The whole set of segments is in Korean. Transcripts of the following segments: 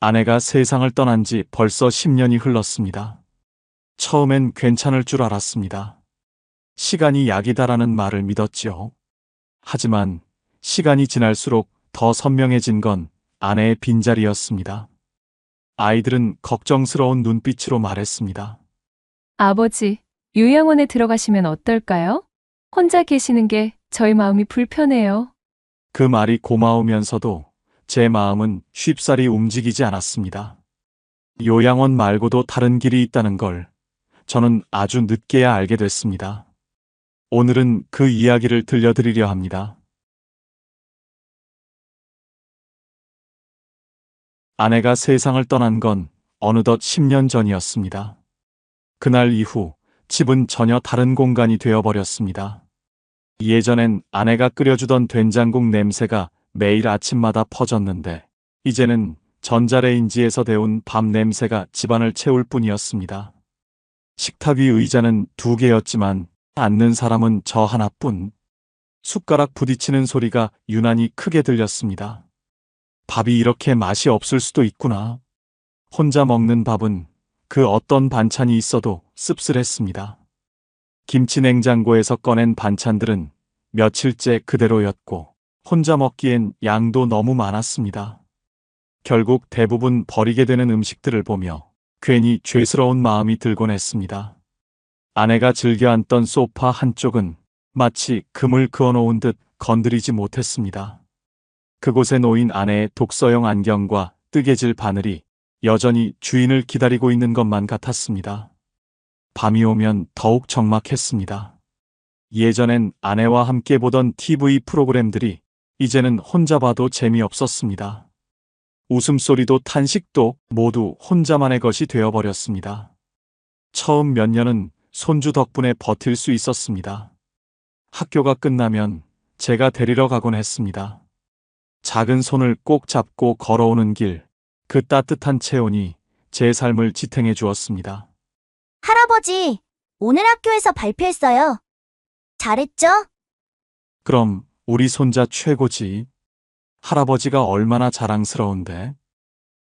아내가 세상을 떠난 지 벌써 10년이 흘렀습니다. 처음엔 괜찮을 줄 알았습니다. 시간이 약이다라는 말을 믿었지요. 하지만 시간이 지날수록 더 선명해진 건 아내의 빈자리였습니다. 아이들은 걱정스러운 눈빛으로 말했습니다. 아버지, 요양원에 들어가시면 어떨까요? 혼자 계시는 게 저희 마음이 불편해요. 그 말이 고마우면서도 제 마음은 쉽사리 움직이지 않았습니다. 요양원 말고도 다른 길이 있다는 걸 저는 아주 늦게야 알게 됐습니다. 오늘은 그 이야기를 들려드리려 합니다. 아내가 세상을 떠난 건 어느덧 10년 전이었습니다. 그날 이후 집은 전혀 다른 공간이 되어버렸습니다. 예전엔 아내가 끓여주던 된장국 냄새가 매일 아침마다 퍼졌는데 이제는 전자레인지에서 데운 밥 냄새가 집안을 채울 뿐이었습니다. 식탁 위 의자는 2개였지만 앉는 사람은 저 하나뿐. 숟가락 부딪히는 소리가 유난히 크게 들렸습니다. 밥이 이렇게 맛이 없을 수도 있구나. 혼자 먹는 밥은 그 어떤 반찬이 있어도 씁쓸했습니다. 김치 냉장고에서 꺼낸 반찬들은 며칠째 그대로였고 혼자 먹기엔 양도 너무 많았습니다. 결국 대부분 버리게 되는 음식들을 보며 괜히 죄스러운 마음이 들곤 했습니다. 아내가 즐겨 앉던 소파 한쪽은 마치 금을 그어놓은 듯 건드리지 못했습니다. 그곳에 놓인 아내의 독서용 안경과 뜨개질 바늘이 여전히 주인을 기다리고 있는 것만 같았습니다. 밤이 오면 더욱 적막했습니다. 예전엔 아내와 함께 보던 TV 프로그램들이 이제는 혼자 봐도 재미없었습니다. 웃음소리도 탄식도 모두 혼자만의 것이 되어버렸습니다. 처음 몇 년은 손주 덕분에 버틸 수 있었습니다. 학교가 끝나면 제가 데리러 가곤 했습니다. 작은 손을 꼭 잡고 걸어오는 길, 그 따뜻한 체온이 제 삶을 지탱해 주었습니다. 할아버지, 오늘 학교에서 발표했어요. 잘했죠? 그럼 우리 손자 최고지. 할아버지가 얼마나 자랑스러운데.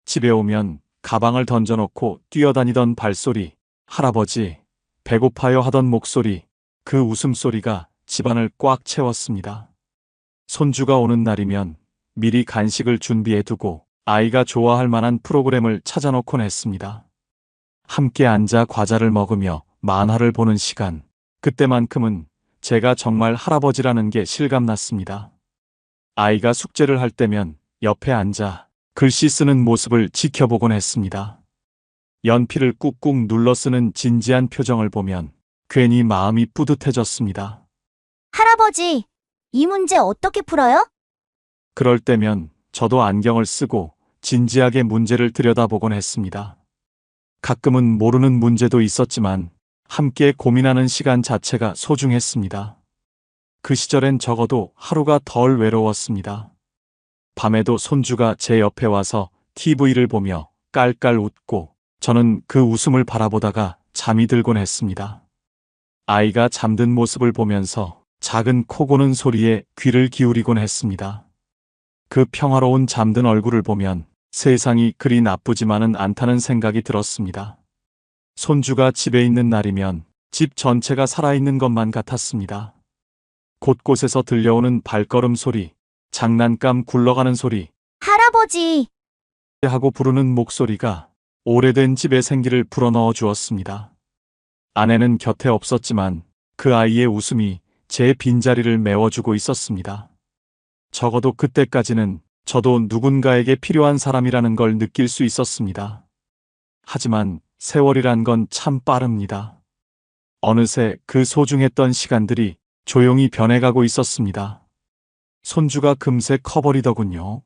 집에 오면 가방을 던져놓고 뛰어다니던 발소리, 할아버지, 배고파요 하던 목소리, 그 웃음소리가 집안을 꽉 채웠습니다. 손주가 오는 날이면 미리 간식을 준비해두고 아이가 좋아할 만한 프로그램을 찾아놓곤 했습니다. 함께 앉아 과자를 먹으며 만화를 보는 시간, 그때만큼은 제가 정말 할아버지라는 게 실감났습니다. 아이가 숙제를 할 때면 옆에 앉아 글씨 쓰는 모습을 지켜보곤 했습니다. 연필을 꾹꾹 눌러 쓰는 진지한 표정을 보면 괜히 마음이 뿌듯해졌습니다. 할아버지, 이 문제 어떻게 풀어요? 그럴 때면 저도 안경을 쓰고 진지하게 문제를 들여다보곤 했습니다. 가끔은 모르는 문제도 있었지만 함께 고민하는 시간 자체가 소중했습니다. 그 시절엔 적어도 하루가 덜 외로웠습니다. 밤에도 손주가 제 옆에 와서 TV를 보며 깔깔 웃고 저는 그 웃음을 바라보다가 잠이 들곤 했습니다. 아이가 잠든 모습을 보면서 작은 코 고는 소리에 귀를 기울이곤 했습니다. 그 평화로운 잠든 얼굴을 보면 세상이 그리 나쁘지만은 않다는 생각이 들었습니다. 손주가 집에 있는 날이면 집 전체가 살아있는 것만 같았습니다. 곳곳에서 들려오는 발걸음 소리, 장난감 굴러가는 소리, 할아버지, 하고 부르는 목소리가 오래된 집의 생기를 불어넣어 주었습니다. 아내는 곁에 없었지만 그 아이의 웃음이 제 빈자리를 메워주고 있었습니다. 적어도 그때까지는 저도 누군가에게 필요한 사람이라는 걸 느낄 수 있었습니다. 하지만 세월이란 건 참 빠릅니다. 어느새 그 소중했던 시간들이 조용히 변해가고 있었습니다. 손주가 금세 커버리더군요.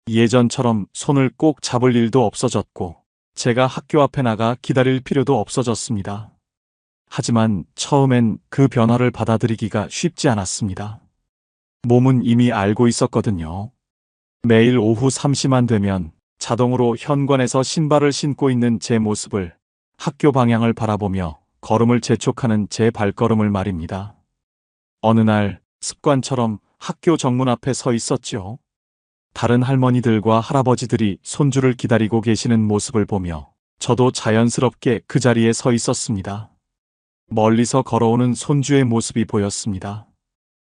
예전처럼 손을 꼭 잡을 일도 없어졌고 제가 학교 앞에 나가 기다릴 필요도 없어졌습니다. 하지만 처음엔 그 변화를 받아들이기가 쉽지 않았습니다. 몸은 이미 알고 있었거든요. 매일 오후 3시만 되면 자동으로 현관에서 신발을 신고 있는 제 모습을, 학교 방향을 바라보며 걸음을 재촉하는 제 발걸음을 말입니다. 어느 날 습관처럼 학교 정문 앞에 서 있었죠. 다른 할머니들과 할아버지들이 손주를 기다리고 계시는 모습을 보며 저도 자연스럽게 그 자리에 서 있었습니다. 멀리서 걸어오는 손주의 모습이 보였습니다.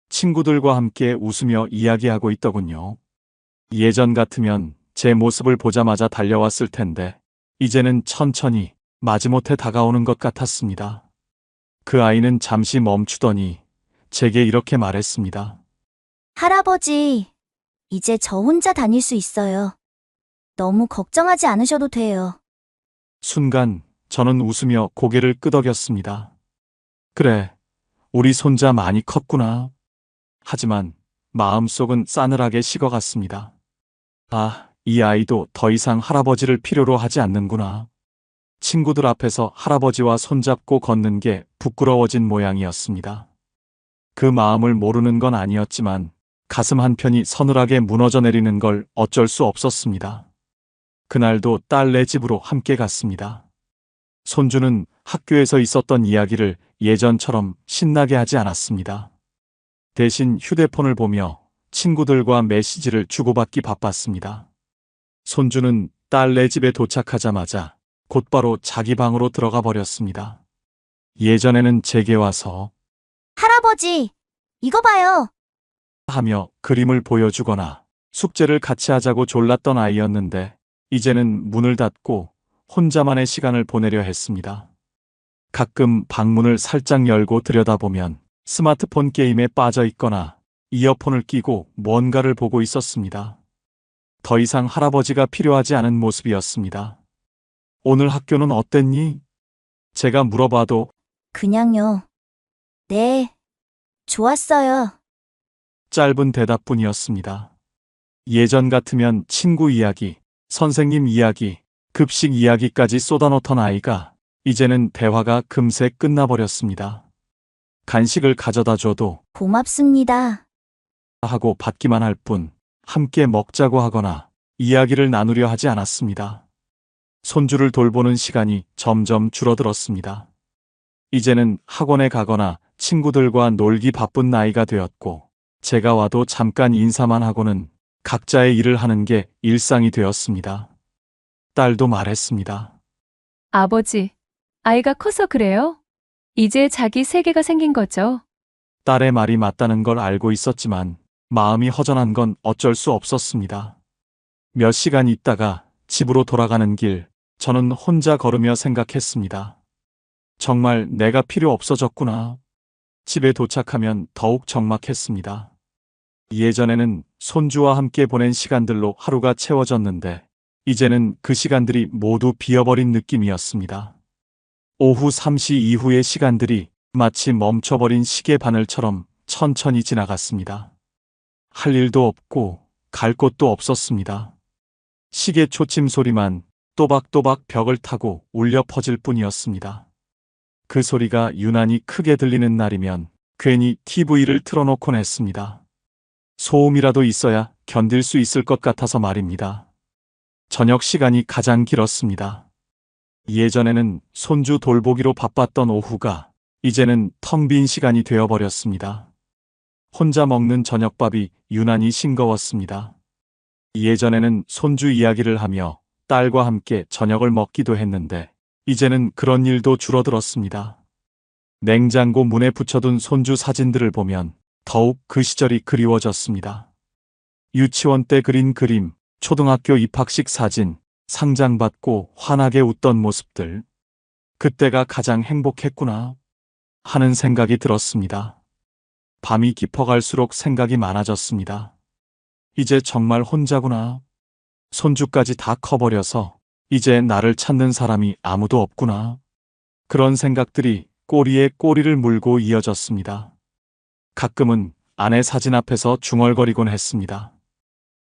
친구들과 함께 웃으며 이야기하고 있더군요. 예전 같으면 제 모습을 보자마자 달려왔을 텐데 이제는 천천히 마지못해 다가오는 것 같았습니다. 그 아이는 잠시 멈추더니 제게 이렇게 말했습니다. 할아버지, 이제 저 혼자 다닐 수 있어요. 너무 걱정하지 않으셔도 돼요. 순간 저는 웃으며 고개를 끄덕였습니다. 그래, 우리 손자 많이 컸구나. 하지만 마음속은 싸늘하게 식어갔습니다. 아, 이 아이도 더 이상 할아버지를 필요로 하지 않는구나. 친구들 앞에서 할아버지와 손잡고 걷는 게 부끄러워진 모양이었습니다. 그 마음을 모르는 건 아니었지만 가슴 한편이 서늘하게 무너져 내리는 걸 어쩔 수 없었습니다. 그날도 딸네 집으로 함께 갔습니다. 손주는 학교에서 있었던 이야기를 예전처럼 신나게 하지 않았습니다. 대신 휴대폰을 보며 친구들과 메시지를 주고받기 바빴습니다. 손주는 딸네 집에 도착하자마자 곧바로 자기 방으로 들어가 버렸습니다. 예전에는 제게 와서 할아버지, 이거 봐요. 하며 그림을 보여주거나 숙제를 같이 하자고 졸랐던 아이였는데 이제는 문을 닫고 혼자만의 시간을 보내려 했습니다. 가끔 방문을 살짝 열고 들여다보면 스마트폰 게임에 빠져 있거나 이어폰을 끼고 뭔가를 보고 있었습니다. 더 이상 할아버지가 필요하지 않은 모습이었습니다. 오늘 학교는 어땠니? 제가 물어봐도 그냥요. 네, 좋았어요. 짧은 대답뿐이었습니다. 예전 같으면 친구 이야기, 선생님 이야기, 급식 이야기까지 쏟아놓던 아이가 이제는 대화가 금세 끝나버렸습니다. 간식을 가져다 줘도 고맙습니다. 하고 받기만 할 뿐 함께 먹자고 하거나 이야기를 나누려 하지 않았습니다. 손주를 돌보는 시간이 점점 줄어들었습니다. 이제는 학원에 가거나 친구들과 놀기 바쁜 나이가 되었고 제가 와도 잠깐 인사만 하고는 각자의 일을 하는 게 일상이 되었습니다. 딸도 말했습니다. 아버지, 아이가 커서 그래요? 이제 자기 세계가 생긴 거죠? 딸의 말이 맞다는 걸 알고 있었지만 마음이 허전한 건 어쩔 수 없었습니다. 몇 시간 있다가 집으로 돌아가는 길, 저는 혼자 걸으며 생각했습니다. 정말 내가 필요 없어졌구나. 집에 도착하면 더욱 적막했습니다. 예전에는 손주와 함께 보낸 시간들로 하루가 채워졌는데 이제는 그 시간들이 모두 비어버린 느낌이었습니다. 오후 3시 이후의 시간들이 마치 멈춰버린 시계 바늘처럼 천천히 지나갔습니다. 할 일도 없고 갈 곳도 없었습니다. 시계 초침 소리만 또박또박 벽을 타고 울려 퍼질 뿐이었습니다. 그 소리가 유난히 크게 들리는 날이면 괜히 TV를 틀어놓곤 했습니다. 소음이라도 있어야 견딜 수 있을 것 같아서 말입니다. 저녁 시간이 가장 길었습니다. 예전에는 손주 돌보기로 바빴던 오후가 이제는 텅 빈 시간이 되어버렸습니다. 혼자 먹는 저녁밥이 유난히 싱거웠습니다. 예전에는 손주 이야기를 하며 딸과 함께 저녁을 먹기도 했는데 이제는 그런 일도 줄어들었습니다. 냉장고 문에 붙여둔 손주 사진들을 보면 더욱 그 시절이 그리워졌습니다. 유치원 때 그린 그림, 초등학교 입학식 사진, 상장 받고 환하게 웃던 모습들. 그때가 가장 행복했구나 하는 생각이 들었습니다. 밤이 깊어갈수록 생각이 많아졌습니다. 이제 정말 혼자구나. 손주까지 다 커버려서 이제 나를 찾는 사람이 아무도 없구나. 그런 생각들이 꼬리에 꼬리를 물고 이어졌습니다. 가끔은 아내 사진 앞에서 중얼거리곤 했습니다.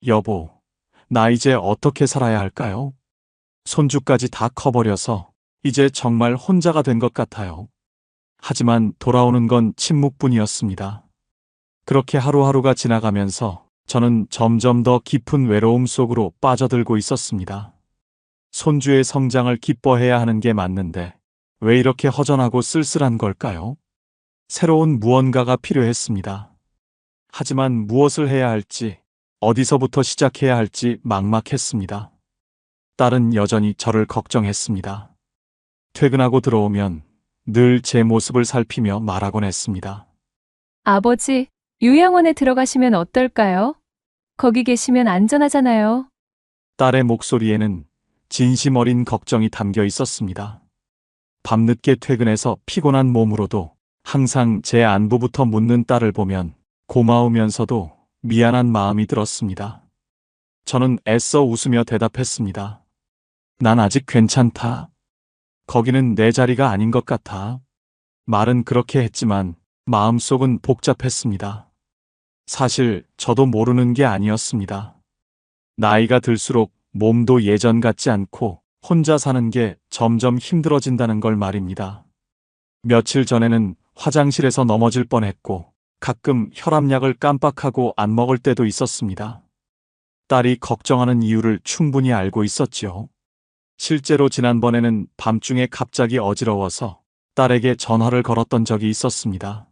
여보, 나 이제 어떻게 살아야 할까요? 손주까지 다 커버려서 이제 정말 혼자가 된 것 같아요. 하지만 돌아오는 건 침묵뿐이었습니다. 그렇게 하루하루가 지나가면서 저는 점점 더 깊은 외로움 속으로 빠져들고 있었습니다. 손주의 성장을 기뻐해야 하는 게 맞는데 왜 이렇게 허전하고 쓸쓸한 걸까요? 새로운 무언가가 필요했습니다. 하지만 무엇을 해야 할지 어디서부터 시작해야 할지 막막했습니다. 딸은 여전히 저를 걱정했습니다. 퇴근하고 들어오면 늘 제 모습을 살피며 말하곤 했습니다. 아버지, 요양원에 들어가시면 어떨까요? 거기 계시면 안전하잖아요. 딸의 목소리에는 진심 어린 걱정이 담겨 있었습니다. 밤늦게 퇴근해서 피곤한 몸으로도 항상 제 안부부터 묻는 딸을 보면 고마우면서도 미안한 마음이 들었습니다. 저는 애써 웃으며 대답했습니다. 난 아직 괜찮다. 거기는 내 자리가 아닌 것 같아. 말은 그렇게 했지만 마음속은 복잡했습니다. 사실 저도 모르는 게 아니었습니다. 나이가 들수록 몸도 예전 같지 않고 혼자 사는 게 점점 힘들어진다는 걸 말입니다. 며칠 전에는 화장실에서 넘어질 뻔했고 가끔 혈압약을 깜빡하고 안 먹을 때도 있었습니다. 딸이 걱정하는 이유를 충분히 알고 있었지요. 실제로 지난번에는 밤중에 갑자기 어지러워서 딸에게 전화를 걸었던 적이 있었습니다.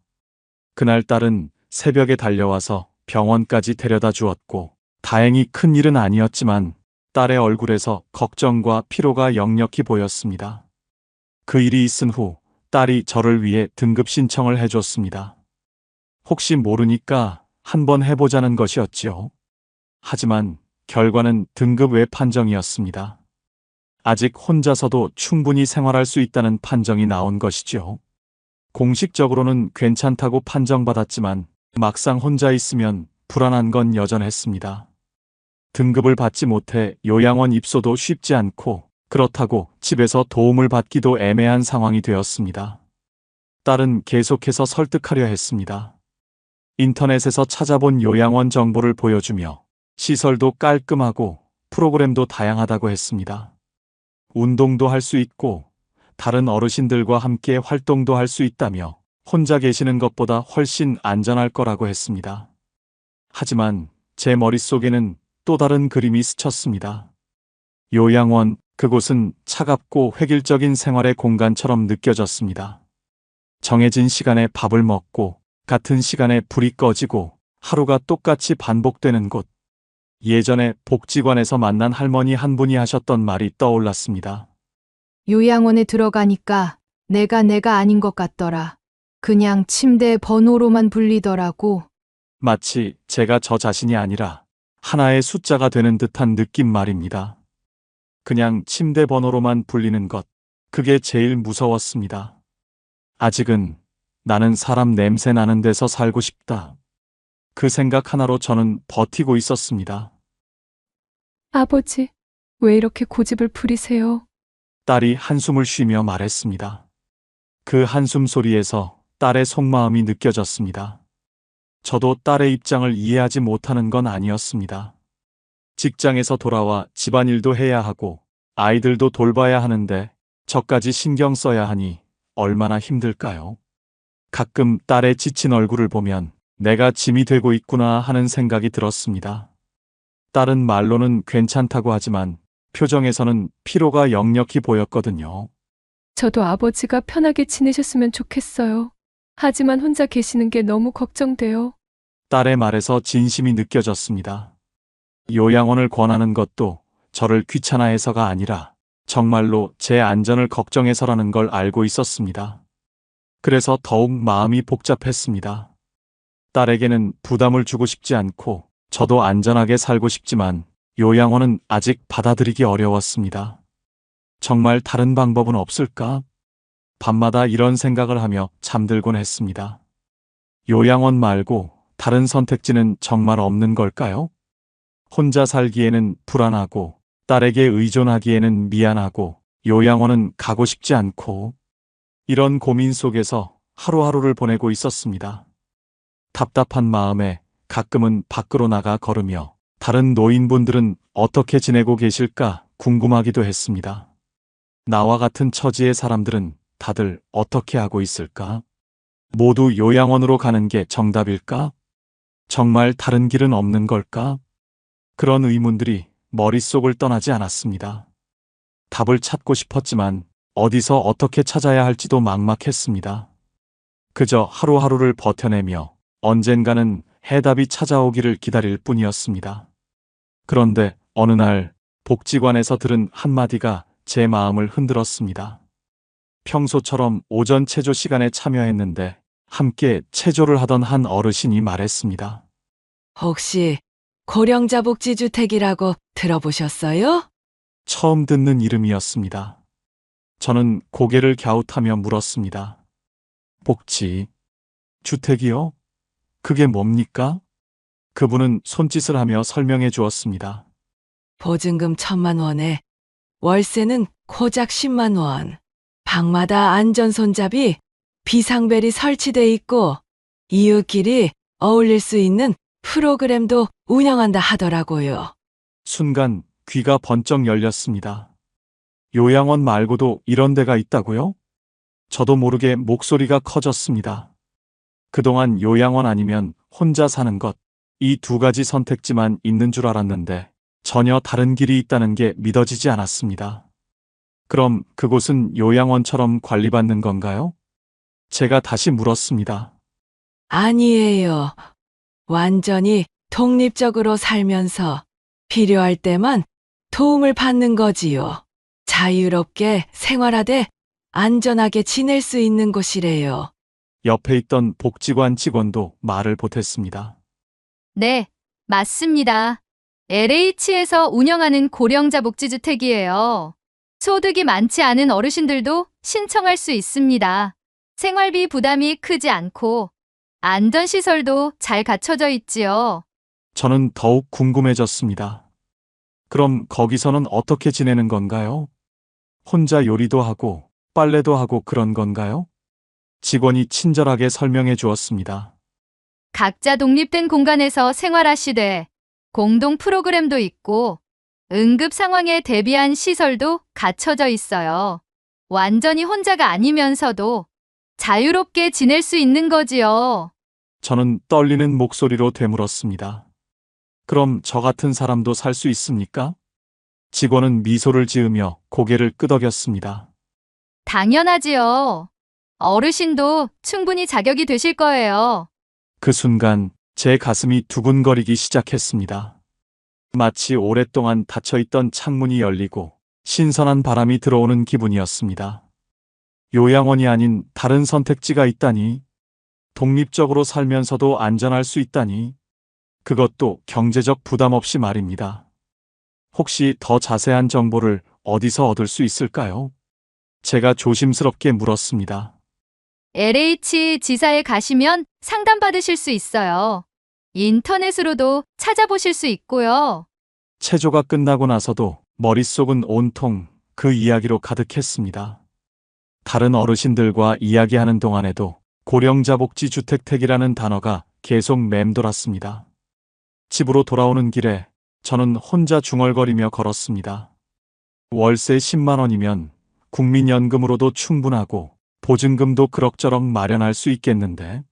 그날 딸은 새벽에 달려와서 병원까지 데려다 주었고 다행히 큰 일은 아니었지만 딸의 얼굴에서 걱정과 피로가 역력히 보였습니다. 그 일이 있은 후 딸이 저를 위해 등급 신청을 해줬습니다. 혹시 모르니까 한번 해보자는 것이었지요. 하지만 결과는 등급 외 판정이었습니다. 아직 혼자서도 충분히 생활할 수 있다는 판정이 나온 것이죠. 공식적으로는 괜찮다고 판정받았지만 막상 혼자 있으면 불안한 건 여전했습니다. 등급을 받지 못해 요양원 입소도 쉽지 않고 그렇다고 집에서 도움을 받기도 애매한 상황이 되었습니다. 딸은 계속해서 설득하려 했습니다. 인터넷에서 찾아본 요양원 정보를 보여주며 시설도 깔끔하고 프로그램도 다양하다고 했습니다. 운동도 할 수 있고 다른 어르신들과 함께 활동도 할 수 있다며 혼자 계시는 것보다 훨씬 안전할 거라고 했습니다. 하지만 제 머릿속에는 또 다른 그림이 스쳤습니다. 요양원, 그곳은 차갑고 획일적인 생활의 공간처럼 느껴졌습니다. 정해진 시간에 밥을 먹고 같은 시간에 불이 꺼지고 하루가 똑같이 반복되는 곳. 예전에 복지관에서 만난 할머니 한 분이 하셨던 말이 떠올랐습니다. 요양원에 들어가니까 내가 아닌 것 같더라. 그냥 침대 번호로만 불리더라고. 마치 제가 저 자신이 아니라 하나의 숫자가 되는 듯한 느낌 말입니다. 그냥 침대 번호로만 불리는 것, 그게 제일 무서웠습니다. 아직은 나는 사람 냄새 나는 데서 살고 싶다. 그 생각 하나로 저는 버티고 있었습니다. 아버지, 왜 이렇게 고집을 부리세요? 딸이 한숨을 쉬며 말했습니다. 그 한숨 소리에서 딸의 속마음이 느껴졌습니다. 저도 딸의 입장을 이해하지 못하는 건 아니었습니다. 직장에서 돌아와 집안일도 해야 하고 아이들도 돌봐야 하는데 저까지 신경 써야 하니 얼마나 힘들까요? 가끔 딸의 지친 얼굴을 보면 내가 짐이 되고 있구나 하는 생각이 들었습니다. 딸은 말로는 괜찮다고 하지만 표정에서는 피로가 역력히 보였거든요. 저도 아버지가 편하게 지내셨으면 좋겠어요. 하지만 혼자 계시는 게 너무 걱정돼요. 딸의 말에서 진심이 느껴졌습니다. 요양원을 권하는 것도 저를 귀찮아해서가 아니라 정말로 제 안전을 걱정해서라는 걸 알고 있었습니다. 그래서 더욱 마음이 복잡했습니다. 딸에게는 부담을 주고 싶지 않고 저도 안전하게 살고 싶지만 요양원은 아직 받아들이기 어려웠습니다. 정말 다른 방법은 없을까? 밤마다 이런 생각을 하며 잠들곤 했습니다. 요양원 말고 다른 선택지는 정말 없는 걸까요? 혼자 살기에는 불안하고 딸에게 의존하기에는 미안하고 요양원은 가고 싶지 않고 이런 고민 속에서 하루하루를 보내고 있었습니다. 답답한 마음에 가끔은 밖으로 나가 걸으며 다른 노인분들은 어떻게 지내고 계실까 궁금하기도 했습니다. 나와 같은 처지의 사람들은 다들 어떻게 하고 있을까? 모두 요양원으로 가는 게 정답일까? 정말 다른 길은 없는 걸까? 그런 의문들이 머릿속을 떠나지 않았습니다. 답을 찾고 싶었지만 어디서 어떻게 찾아야 할지도 막막했습니다. 그저 하루하루를 버텨내며 언젠가는 해답이 찾아오기를 기다릴 뿐이었습니다. 그런데 어느 날 복지관에서 들은 한마디가 제 마음을 흔들었습니다. 평소처럼 오전 체조 시간에 참여했는데 함께 체조를 하던 한 어르신이 말했습니다. 혹시 고령자 복지주택이라고 들어보셨어요? 처음 듣는 이름이었습니다. 저는 고개를 갸웃하며 물었습니다. 복지, 주택이요? 그게 뭡니까? 그분은 손짓을 하며 설명해 주었습니다. 보증금 1,000만 원에 월세는 고작 10만 원. 방마다 안전손잡이, 비상벨이 설치돼 있고 이웃끼리 어울릴 수 있는 프로그램도 운영한다 하더라고요. 순간 귀가 번쩍 열렸습니다. 요양원 말고도 이런 데가 있다고요? 저도 모르게 목소리가 커졌습니다. 그동안 요양원 아니면 혼자 사는 것, 이 두 가지 선택지만 있는 줄 알았는데 전혀 다른 길이 있다는 게 믿어지지 않았습니다. 그럼 그곳은 요양원처럼 관리받는 건가요? 제가 다시 물었습니다. 아니에요. 완전히 독립적으로 살면서 필요할 때만 도움을 받는 거지요. 자유롭게 생활하되 안전하게 지낼 수 있는 곳이래요. 옆에 있던 복지관 직원도 말을 보탰습니다. 네, 맞습니다. LH에서 운영하는 고령자 복지주택이에요. 소득이 많지 않은 어르신들도 신청할 수 있습니다. 생활비 부담이 크지 않고 안전시설도 잘 갖춰져 있지요. 저는 더욱 궁금해졌습니다. 그럼 거기서는 어떻게 지내는 건가요? 혼자 요리도 하고 빨래도 하고 그런 건가요? 직원이 친절하게 설명해 주었습니다. 각자 독립된 공간에서 생활하시되 공동 프로그램도 있고 응급 상황에 대비한 시설도 갖춰져 있어요. 완전히 혼자가 아니면서도 자유롭게 지낼 수 있는 거지요. 저는 떨리는 목소리로 되물었습니다. 그럼 저 같은 사람도 살 수 있습니까? 직원은 미소를 지으며 고개를 끄덕였습니다. 당연하지요. 어르신도 충분히 자격이 되실 거예요. 그 순간 제 가슴이 두근거리기 시작했습니다. 마치 오랫동안 닫혀있던 창문이 열리고 신선한 바람이 들어오는 기분이었습니다. 요양원이 아닌 다른 선택지가 있다니, 독립적으로 살면서도 안전할 수 있다니, 그것도 경제적 부담 없이 말입니다. 혹시 더 자세한 정보를 어디서 얻을 수 있을까요? 제가 조심스럽게 물었습니다. LH 지사에 가시면 상담받으실 수 있어요. 인터넷으로도 찾아보실 수 있고요. 체조가 끝나고 나서도 머릿속은 온통 그 이야기로 가득했습니다. 다른 어르신들과 이야기하는 동안에도 고령자복지주택택이라는 단어가 계속 맴돌았습니다. 집으로 돌아오는 길에 저는 혼자 중얼거리며 걸었습니다. 월세 10만 원이면 국민연금으로도 충분하고 보증금도 그럭저럭 마련할 수 있겠는데,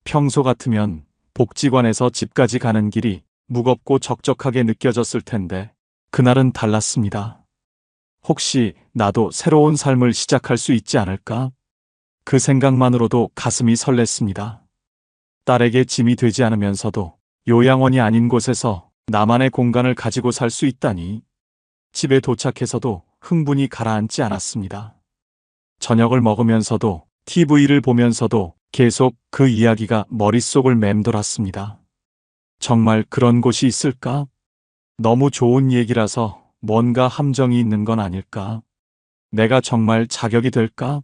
평소 같으면 복지관에서 집까지 가는 길이 무겁고 적적하게 느껴졌을 텐데 그날은 달랐습니다. 혹시 나도 새로운 삶을 시작할 수 있지 않을까? 그 생각만으로도 가슴이 설렜습니다. 딸에게 짐이 되지 않으면서도 요양원이 아닌 곳에서 나만의 공간을 가지고 살 수 있다니, 집에 도착해서도 흥분이 가라앉지 않았습니다. 저녁을 먹으면서도 TV를 보면서도 계속 그 이야기가 머릿속을 맴돌았습니다. 정말 그런 곳이 있을까? 너무 좋은 얘기라서 뭔가 함정이 있는 건 아닐까? 내가 정말 자격이 될까?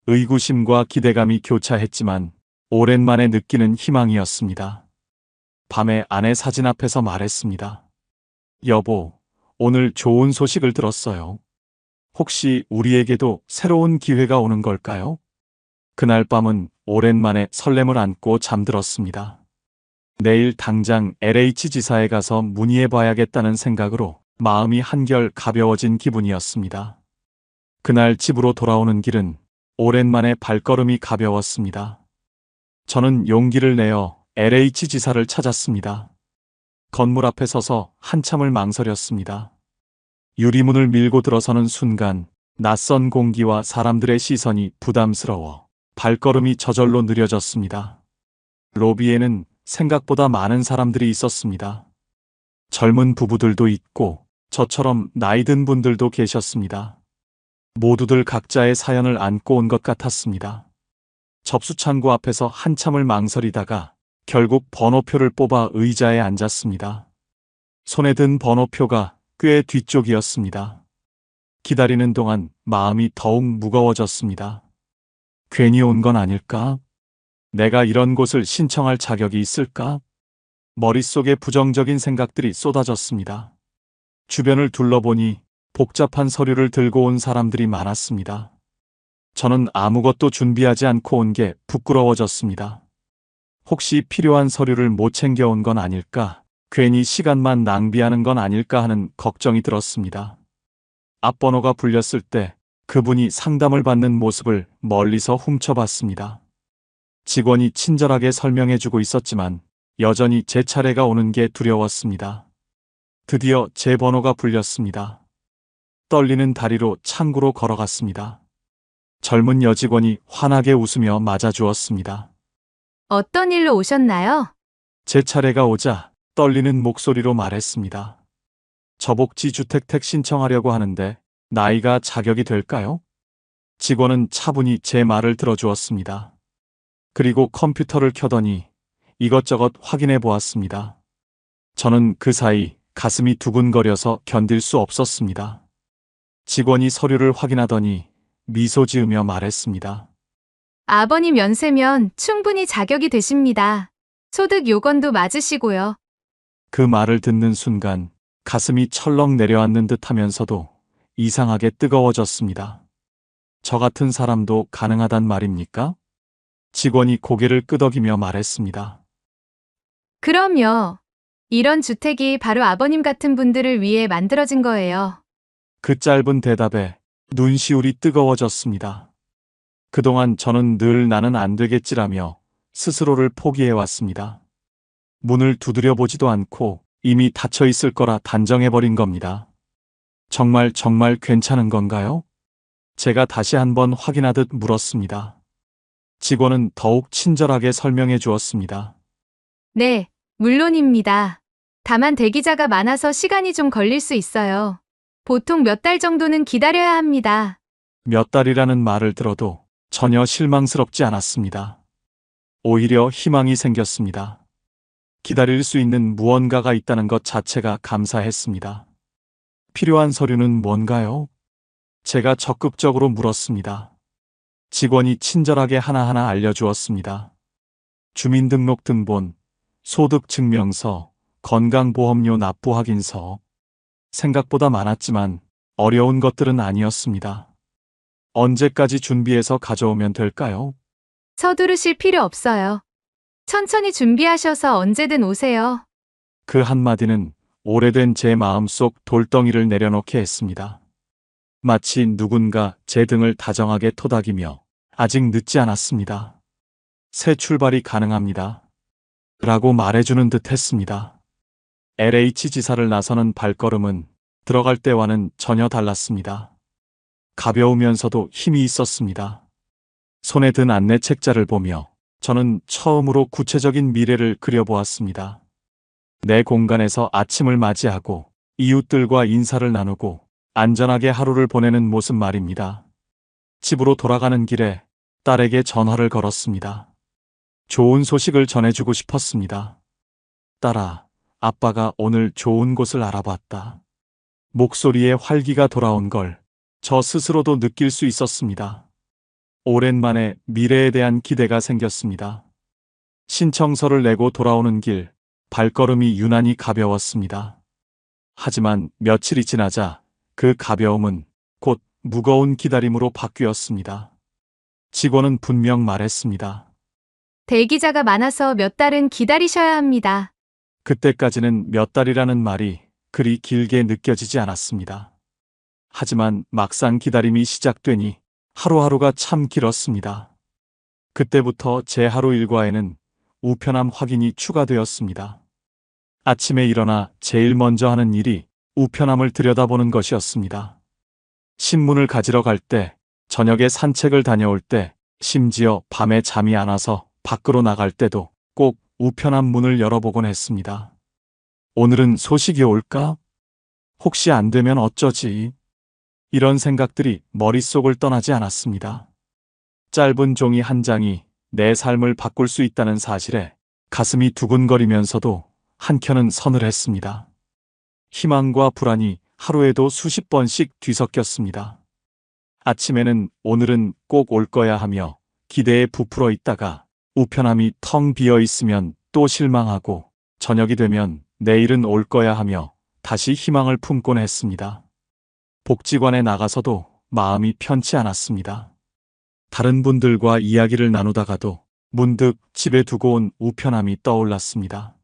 의구심과 기대감이 교차했지만 오랜만에 느끼는 희망이었습니다. 밤에 아내 사진 앞에서 말했습니다. 여보, 오늘 좋은 소식을 들었어요. 혹시 우리에게도 새로운 기회가 오는 걸까요? 그날 밤은 오랜만에 설렘을 안고 잠들었습니다. 내일 당장 LH 지사에 가서 문의해 봐야겠다는 생각으로 마음이 한결 가벼워진 기분이었습니다. 그날 집으로 돌아오는 길은 오랜만에 발걸음이 가벼웠습니다. 저는 용기를 내어 LH 지사를 찾았습니다. 건물 앞에 서서 한참을 망설였습니다. 유리문을 밀고 들어서는 순간 낯선 공기와 사람들의 시선이 부담스러워 발걸음이 저절로 느려졌습니다. 로비에는 생각보다 많은 사람들이 있었습니다. 젊은 부부들도 있고 저처럼 나이 든 분들도 계셨습니다. 모두들 각자의 사연을 안고 온 것 같았습니다. 접수창구 앞에서 한참을 망설이다가 결국 번호표를 뽑아 의자에 앉았습니다. 손에 든 번호표가 꽤 뒤쪽이었습니다. 기다리는 동안 마음이 더욱 무거워졌습니다. 괜히 온 건 아닐까? 내가 이런 곳을 신청할 자격이 있을까? 머릿속에 부정적인 생각들이 쏟아졌습니다. 주변을 둘러보니 복잡한 서류를 들고 온 사람들이 많았습니다. 저는 아무것도 준비하지 않고 온 게 부끄러워졌습니다. 혹시 필요한 서류를 못 챙겨온 건 아닐까? 괜히 시간만 낭비하는 건 아닐까 하는 걱정이 들었습니다. 앞번호가 불렸을 때 그분이 상담을 받는 모습을 멀리서 훔쳐봤습니다. 직원이 친절하게 설명해주고 있었지만 여전히 제 차례가 오는 게 두려웠습니다. 드디어 제 번호가 불렸습니다. 떨리는 다리로 창구로 걸어갔습니다. 젊은 여직원이 환하게 웃으며 맞아주었습니다. 어떤 일로 오셨나요? 제 차례가 오자 떨리는 목소리로 말했습니다. 저복지 주택택 신청하려고 하는데 나이가 자격이 될까요? 직원은 차분히 제 말을 들어주었습니다. 그리고 컴퓨터를 켜더니 이것저것 확인해 보았습니다. 저는 그 사이 가슴이 두근거려서 견딜 수 없었습니다. 직원이 서류를 확인하더니 미소 지으며 말했습니다. 아버님 연세면 충분히 자격이 되십니다. 소득 요건도 맞으시고요. 그 말을 듣는 순간 가슴이 철렁 내려앉는 듯 하면서도 이상하게 뜨거워졌습니다. 저 같은 사람도 가능하단 말입니까? 직원이 고개를 끄덕이며 말했습니다. 그럼요. 이런 주택이 바로 아버님 같은 분들을 위해 만들어진 거예요. 그 짧은 대답에 눈시울이 뜨거워졌습니다. 그동안 저는 늘 나는 안 되겠지라며 스스로를 포기해왔습니다. 문을 두드려 보지도 않고 이미 닫혀 있을 거라 단정해버린 겁니다. 정말 괜찮은 건가요? 제가 다시 한번 확인하듯 물었습니다. 직원은 더욱 친절하게 설명해 주었습니다. 네, 물론입니다. 다만 대기자가 많아서 시간이 좀 걸릴 수 있어요. 보통 몇 달 정도는 기다려야 합니다. 몇 달이라는 말을 들어도 전혀 실망스럽지 않았습니다. 오히려 희망이 생겼습니다. 기다릴 수 있는 무언가가 있다는 것 자체가 감사했습니다. 필요한 서류는 뭔가요? 제가 적극적으로 물었습니다. 직원이 친절하게 하나하나 알려주었습니다. 주민등록등본, 소득증명서, 건강보험료 납부 확인서. 생각보다 많았지만 어려운 것들은 아니었습니다. 언제까지 준비해서 가져오면 될까요? 서두르실 필요 없어요. 천천히 준비하셔서 언제든 오세요. 그 한마디는 오래된 제 마음속 돌덩이를 내려놓게 했습니다. 마치 누군가 제 등을 다정하게 토닥이며 아직 늦지 않았습니다. 새 출발이 가능합니다. 라고 말해주는 듯 했습니다. LH 지사를 나서는 발걸음은 들어갈 때와는 전혀 달랐습니다. 가벼우면서도 힘이 있었습니다. 손에 든 안내 책자를 보며 저는 처음으로 구체적인 미래를 그려보았습니다. 내 공간에서 아침을 맞이하고 이웃들과 인사를 나누고 안전하게 하루를 보내는 모습 말입니다. 집으로 돌아가는 길에 딸에게 전화를 걸었습니다. 좋은 소식을 전해주고 싶었습니다. 딸아, 아빠가 오늘 좋은 곳을 알아봤다. 목소리에 활기가 돌아온 걸 저 스스로도 느낄 수 있었습니다. 오랜만에 미래에 대한 기대가 생겼습니다. 신청서를 내고 돌아오는 길, 발걸음이 유난히 가벼웠습니다. 하지만 며칠이 지나자 그 가벼움은 곧 무거운 기다림으로 바뀌었습니다. 직원은 분명 말했습니다. 대기자가 많아서 몇 달은 기다리셔야 합니다. 그때까지는 몇 달이라는 말이 그리 길게 느껴지지 않았습니다. 하지만 막상 기다림이 시작되니 하루하루가 참 길었습니다. 그때부터 제 하루 일과에는 우편함 확인이 추가되었습니다. 아침에 일어나 제일 먼저 하는 일이 우편함을 들여다보는 것이었습니다. 신문을 가지러 갈 때, 저녁에 산책을 다녀올 때, 심지어 밤에 잠이 안 와서 밖으로 나갈 때도 꼭 우편함 문을 열어보곤 했습니다. 오늘은 소식이 올까? 혹시 안 되면 어쩌지? 이런 생각들이 머릿속을 떠나지 않았습니다. 짧은 종이 한 장이 내 삶을 바꿀 수 있다는 사실에 가슴이 두근거리면서도 한켠은 서늘했습니다. 희망과 불안이 하루에도 수십 번씩 뒤섞였습니다. 아침에는 오늘은 꼭 올 거야 하며 기대에 부풀어 있다가 우편함이 텅 비어 있으면 또 실망하고 저녁이 되면 내일은 올 거야 하며 다시 희망을 품곤 했습니다. 복지관에 나가서도 마음이 편치 않았습니다. 다른 분들과 이야기를 나누다가도 문득 집에 두고 온 우편함이 떠올랐습니다.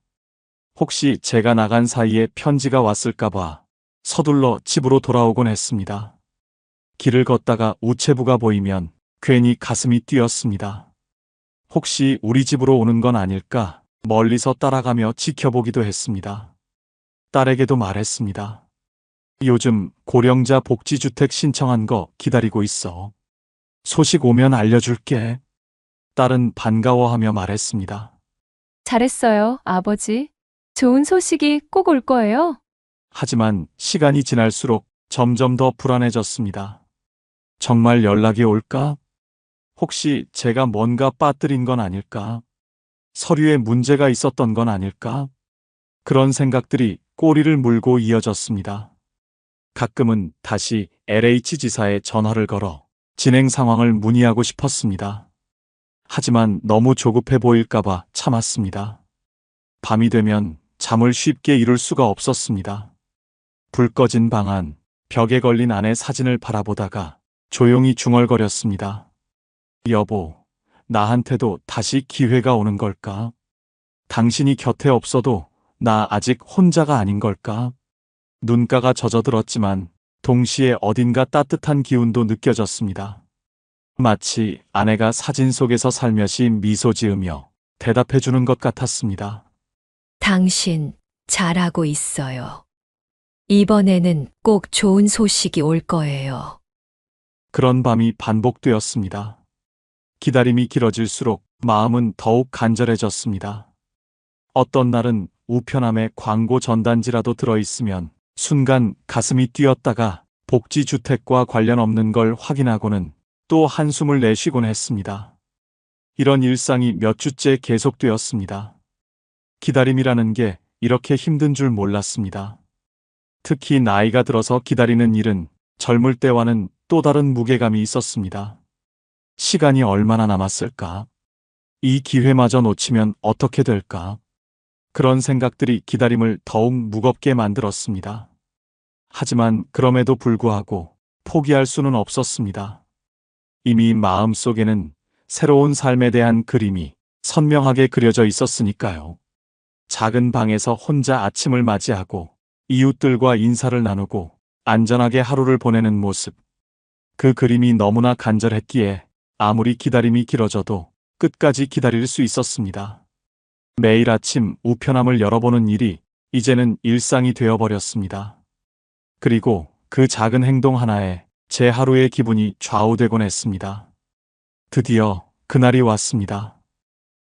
혹시 제가 나간 사이에 편지가 왔을까봐 서둘러 집으로 돌아오곤 했습니다. 길을 걷다가 우체부가 보이면 괜히 가슴이 뛰었습니다. 혹시 우리 집으로 오는 건 아닐까 멀리서 따라가며 지켜보기도 했습니다. 딸에게도 말했습니다. 요즘 고령자 복지주택 신청한 거 기다리고 있어. 소식 오면 알려줄게. 딸은 반가워하며 말했습니다. 잘했어요, 아버지. 좋은 소식이 꼭 올 거예요. 하지만 시간이 지날수록 점점 더 불안해졌습니다. 정말 연락이 올까? 혹시 제가 뭔가 빠뜨린 건 아닐까? 서류에 문제가 있었던 건 아닐까? 그런 생각들이 꼬리를 물고 이어졌습니다. 가끔은 다시 LH 지사에 전화를 걸어 진행 상황을 문의하고 싶었습니다. 하지만 너무 조급해 보일까봐 참았습니다. 밤이 되면 잠을 쉽게 이룰 수가 없었습니다. 불 꺼진 방 안, 벽에 걸린 아내 사진을 바라보다가 조용히 중얼거렸습니다. 여보, 나한테도 다시 기회가 오는 걸까? 당신이 곁에 없어도 나 아직 혼자가 아닌 걸까? 눈가가 젖어들었지만 동시에 어딘가 따뜻한 기운도 느껴졌습니다. 마치 아내가 사진 속에서 살며시 미소 지으며 대답해주는 것 같았습니다. 당신 잘하고 있어요. 이번에는 꼭 좋은 소식이 올 거예요. 그런 밤이 반복되었습니다. 기다림이 길어질수록 마음은 더욱 간절해졌습니다. 어떤 날은 우편함에 광고 전단지라도 들어있으면 순간 가슴이 뛰었다가 복지주택과 관련 없는 걸 확인하고는 또 한숨을 내쉬곤 했습니다. 이런 일상이 몇 주째 계속되었습니다. 기다림이라는 게 이렇게 힘든 줄 몰랐습니다. 특히 나이가 들어서 기다리는 일은 젊을 때와는 또 다른 무게감이 있었습니다. 시간이 얼마나 남았을까? 이 기회마저 놓치면 어떻게 될까? 그런 생각들이 기다림을 더욱 무겁게 만들었습니다. 하지만 그럼에도 불구하고 포기할 수는 없었습니다. 이미 마음속에는 새로운 삶에 대한 그림이 선명하게 그려져 있었으니까요. 작은 방에서 혼자 아침을 맞이하고 이웃들과 인사를 나누고 안전하게 하루를 보내는 모습. 그 그림이 너무나 간절했기에 아무리 기다림이 길어져도 끝까지 기다릴 수 있었습니다. 매일 아침 우편함을 열어보는 일이 이제는 일상이 되어버렸습니다. 그리고 그 작은 행동 하나에 제 하루의 기분이 좌우되곤 했습니다. 드디어 그날이 왔습니다.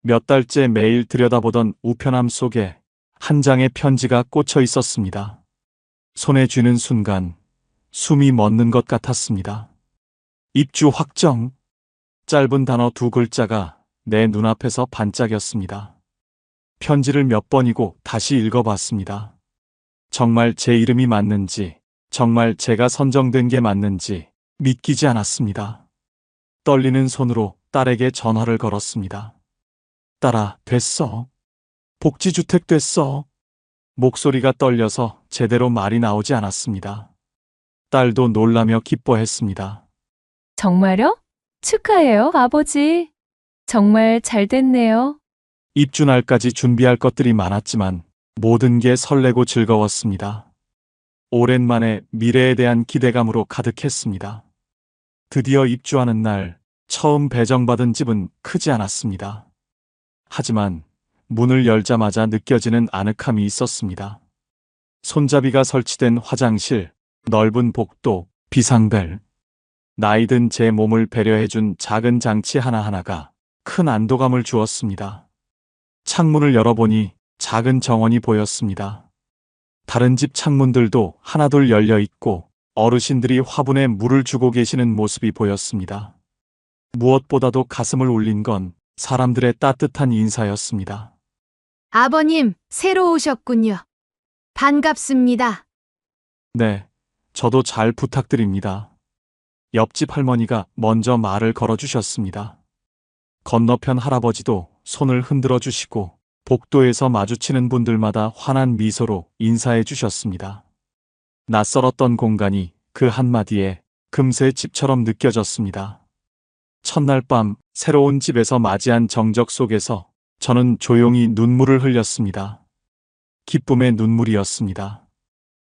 몇 달째 매일 들여다보던 우편함 속에 한 장의 편지가 꽂혀 있었습니다. 손에 쥐는 순간 숨이 멎는 것 같았습니다. 입주 확정. 짧은 단어 2글자가 내 눈앞에서 반짝였습니다. 편지를 몇 번이고 다시 읽어봤습니다. 정말 제 이름이 맞는지, 정말 제가 선정된 게 맞는지 믿기지 않았습니다. 떨리는 손으로 딸에게 전화를 걸었습니다. 딸아, 됐어. 복지주택 됐어. 목소리가 떨려서 제대로 말이 나오지 않았습니다. 딸도 놀라며 기뻐했습니다. 정말요? 축하해요, 아버지. 정말 잘 됐네요. 입주날까지 준비할 것들이 많았지만 모든 게 설레고 즐거웠습니다. 오랜만에 미래에 대한 기대감으로 가득했습니다. 드디어 입주하는 날 처음 배정받은 집은 크지 않았습니다. 하지만 문을 열자마자 느껴지는 아늑함이 있었습니다. 손잡이가 설치된 화장실, 넓은 복도, 비상벨. 나이든 제 몸을 배려해준 작은 장치 하나하나가 큰 안도감을 주었습니다. 창문을 열어보니 작은 정원이 보였습니다. 다른 집 창문들도 하나둘 열려 있고 어르신들이 화분에 물을 주고 계시는 모습이 보였습니다. 무엇보다도 가슴을 울린 건 사람들의 따뜻한 인사였습니다. 아버님, 새로 오셨군요. 반갑습니다. 네, 저도 잘 부탁드립니다. 옆집 할머니가 먼저 말을 걸어주셨습니다. 건너편 할아버지도 손을 흔들어 주시고 복도에서 마주치는 분들마다 환한 미소로 인사해 주셨습니다. 낯설었던 공간이 그 한마디에 금세 집처럼 느껴졌습니다. 첫날 밤 새로운 집에서 맞이한 정적 속에서 저는 조용히 눈물을 흘렸습니다. 기쁨의 눈물이었습니다.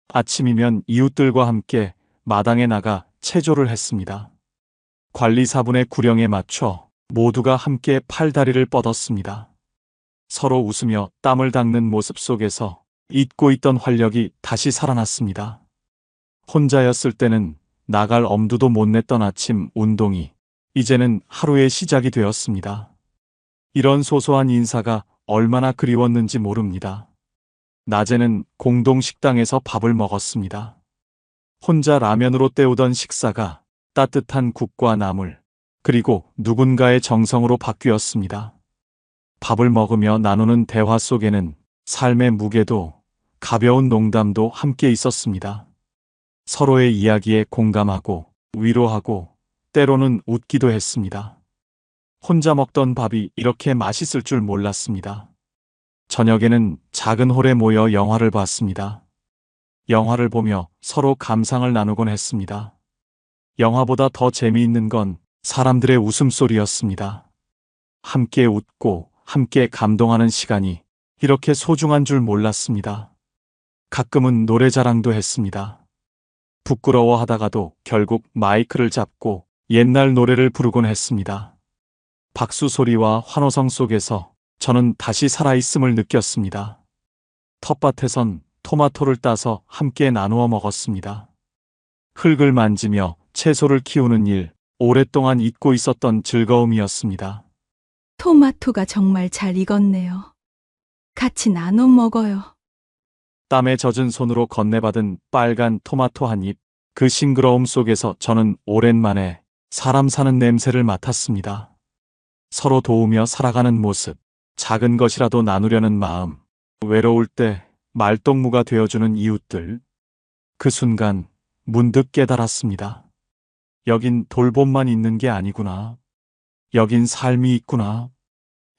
아침이면 이웃들과 함께 마당에 나가 체조를 했습니다. 관리사분의 구령에 맞춰 모두가 함께 팔다리를 뻗었습니다. 서로 웃으며 땀을 닦는 모습 속에서 잊고 있던 활력이 다시 살아났습니다. 혼자였을 때는 나갈 엄두도 못 냈던 아침 운동이 이제는 하루의 시작이 되었습니다. 이런 소소한 인사가 얼마나 그리웠는지 모릅니다. 낮에는 공동 식당에서 밥을 먹었습니다. 혼자 라면으로 때우던 식사가 따뜻한 국과 나물, 그리고 누군가의 정성으로 바뀌었습니다. 밥을 먹으며 나누는 대화 속에는 삶의 무게도 가벼운 농담도 함께 있었습니다. 서로의 이야기에 공감하고 위로하고 때로는 웃기도 했습니다. 혼자 먹던 밥이 이렇게 맛있을 줄 몰랐습니다. 저녁에는 작은 홀에 모여 영화를 봤습니다. 영화를 보며 서로 감상을 나누곤 했습니다. 영화보다 더 재미있는 건 사람들의 웃음소리였습니다. 함께 웃고 함께 감동하는 시간이 이렇게 소중한 줄 몰랐습니다. 가끔은 노래 자랑도 했습니다. 부끄러워하다가도 결국 마이크를 잡고 옛날 노래를 부르곤 했습니다. 박수 소리와 환호성 속에서 저는 다시 살아있음을 느꼈습니다. 텃밭에선 토마토를 따서 함께 나누어 먹었습니다. 흙을 만지며 채소를 키우는 일, 오랫동안 잊고 있었던 즐거움이었습니다. 토마토가 정말 잘 익었네요. 같이 나눠 먹어요. 땀에 젖은 손으로 건네받은 빨간 토마토 한 입, 그 싱그러움 속에서 저는 오랜만에 사람 사는 냄새를 맡았습니다. 서로 도우며 살아가는 모습, 작은 것이라도 나누려는 마음, 외로울 때 말동무가 되어주는 이웃들. 그 순간 문득 깨달았습니다. 여긴 돌봄만 있는 게 아니구나. 여긴 삶이 있구나.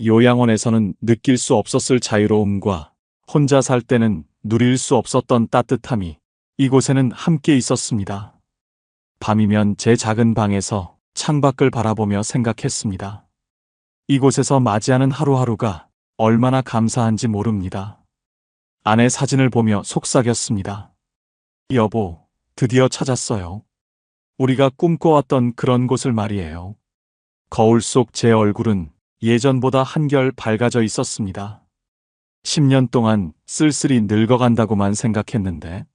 요양원에서는 느낄 수 없었을 자유로움과 혼자 살 때는 누릴 수 없었던 따뜻함이 이곳에는 함께 있었습니다. 밤이면 제 작은 방에서 창밖을 바라보며 생각했습니다. 이곳에서 맞이하는 하루하루가 얼마나 감사한지 모릅니다. 아내 사진을 보며 속삭였습니다. 여보, 드디어 찾았어요. 우리가 꿈꿔왔던 그런 곳을 말이에요. 거울 속 제 얼굴은 예전보다 한결 밝아져 있었습니다. 10년 동안 쓸쓸히 늙어간다고만 생각했는데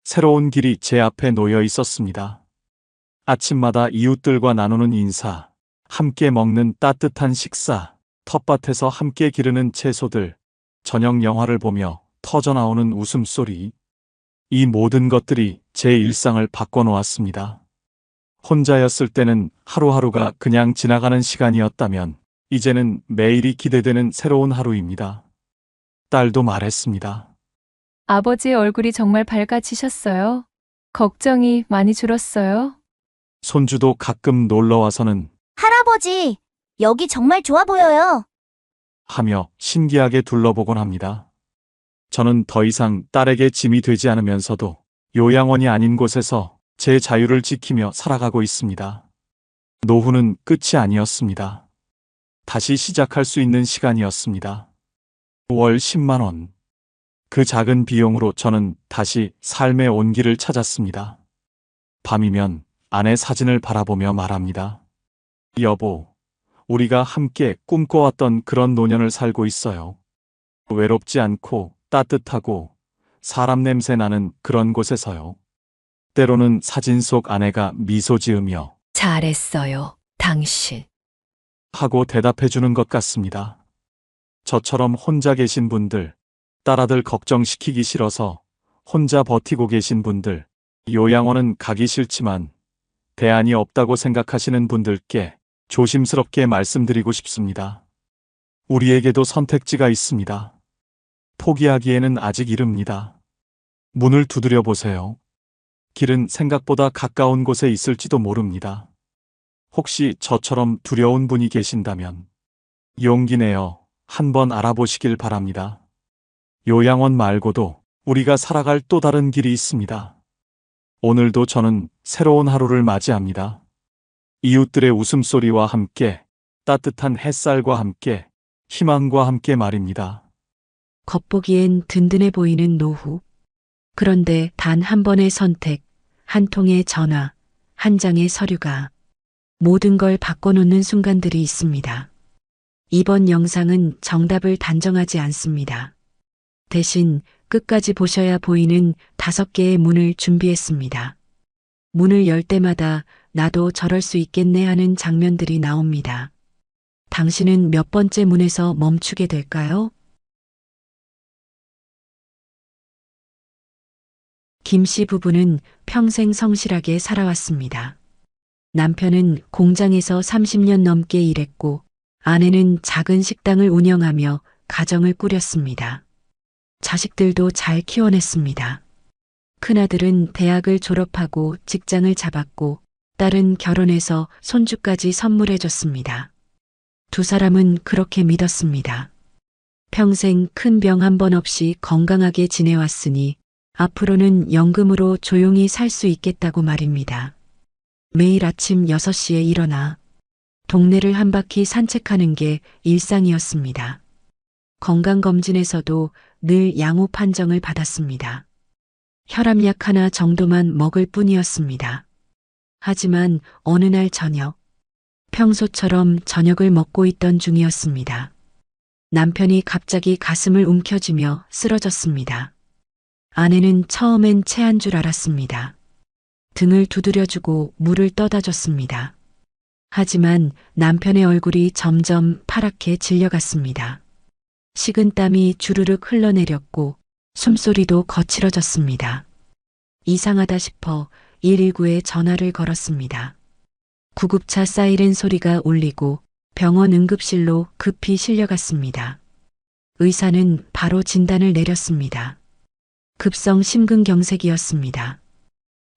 새로운 길이 제 앞에 놓여 있었습니다. 아침마다 이웃들과 나누는 인사, 함께 먹는 따뜻한 식사, 텃밭에서 함께 기르는 채소들, 저녁 영화를 보며 터져나오는 웃음소리. 이 모든 것들이 제 일상을 바꿔놓았습니다. 혼자였을 때는 하루하루가 그냥 지나가는 시간이었다면 이제는 매일이 기대되는 새로운 하루입니다. 딸도 말했습니다. 아버지의 얼굴이 정말 밝아지셨어요. 걱정이 많이 줄었어요. 손주도 가끔 놀러와서는 할아버지, 여기 정말 좋아 보여요. 하며 신기하게 둘러보곤 합니다. 저는 더 이상 딸에게 짐이 되지 않으면서도 요양원이 아닌 곳에서 제 자유를 지키며 살아가고 있습니다. 노후는 끝이 아니었습니다. 다시 시작할 수 있는 시간이었습니다. 월 10만 원. 그 작은 비용으로 저는 다시 삶의 온기를 찾았습니다. 밤이면 아내 사진을 바라보며 말합니다. 여보, 우리가 함께 꿈꿔왔던 그런 노년을 살고 있어요. 외롭지 않고 따뜻하고 사람 냄새 나는 그런 곳에서요. 때로는 사진 속 아내가 미소 지으며 잘했어요, 당신. 하고 대답해 주는 것 같습니다. 저처럼 혼자 계신 분들, 딸아들 걱정시키기 싫어서 혼자 버티고 계신 분들, 요양원은 가기 싫지만 대안이 없다고 생각하시는 분들께 조심스럽게 말씀드리고 싶습니다. 우리에게도 선택지가 있습니다. 포기하기에는 아직 이릅니다. 문을 두드려 보세요. 길은 생각보다 가까운 곳에 있을지도 모릅니다. 혹시 저처럼 두려운 분이 계신다면 용기 내어 한번 알아보시길 바랍니다. 요양원 말고도 우리가 살아갈 또 다른 길이 있습니다. 오늘도 저는 새로운 하루를 맞이합니다. 이웃들의 웃음소리와 함께, 따뜻한 햇살과 함께, 희망과 함께 말입니다. 겉보기엔 든든해 보이는 노후. 그런데 단 한 번의 선택, 한 통의 전화, 한 장의 서류가 모든 걸 바꿔놓는 순간들이 있습니다. 이번 영상은 정답을 단정하지 않습니다. 대신 끝까지 보셔야 보이는 5개의 문을 준비했습니다. 문을 열 때마다 나도 저럴 수 있겠네 하는 장면들이 나옵니다. 당신은 몇 번째 문에서 멈추게 될까요? 김 씨 부부는 평생 성실하게 살아왔습니다. 남편은 공장에서 30년 넘게 일했고 아내는 작은 식당을 운영하며 가정을 꾸렸습니다. 자식들도 잘 키워냈습니다. 큰아들은 대학을 졸업하고 직장을 잡았고 딸은 결혼해서 손주까지 선물해줬습니다. 두 사람은 그렇게 믿었습니다. 평생 큰 병 한 번 없이 건강하게 지내왔으니 앞으로는 연금으로 조용히 살 수 있겠다고 말입니다. 매일 아침 6시에 일어나 동네를 한 바퀴 산책하는 게 일상이었습니다. 건강검진에서도 늘 양호 판정을 받았습니다. 혈압약 하나 정도만 먹을 뿐이었습니다. 하지만 어느 날 저녁, 평소처럼 저녁을 먹고 있던 중이었습니다. 남편이 갑자기 가슴을 움켜쥐며 쓰러졌습니다. 아내는 처음엔 체한 줄 알았습니다. 등을 두드려주고 물을 떠다 줬습니다. 하지만 남편의 얼굴이 점점 파랗게 질려갔습니다. 식은땀이 주르륵 흘러내렸고 숨소리도 거칠어졌습니다. 이상하다 싶어 119에 전화를 걸었습니다. 구급차 사이렌 소리가 울리고 병원 응급실로 급히 실려갔습니다. 의사는 바로 진단을 내렸습니다. 급성 심근경색이었습니다.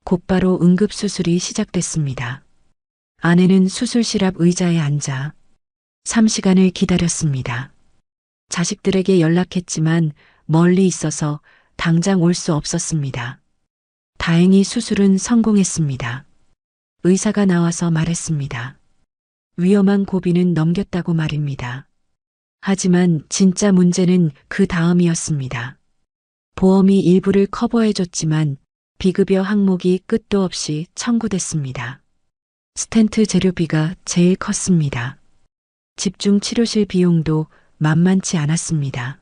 곧바로 응급수술이 시작됐습니다. 아내는 수술실 앞 의자에 앉아 3시간을 기다렸습니다. 자식들에게 연락했지만 멀리 있어서 당장 올 수 없었습니다. 다행히 수술은 성공했습니다. 의사가 나와서 말했습니다. 위험한 고비는 넘겼다고 말입니다. 하지만 진짜 문제는 그 다음이었습니다. 보험이 일부를 커버해줬지만 비급여 항목이 끝도 없이 청구됐습니다. 스텐트 재료비가 제일 컸습니다. 집중 치료실 비용도 만만치 않았습니다.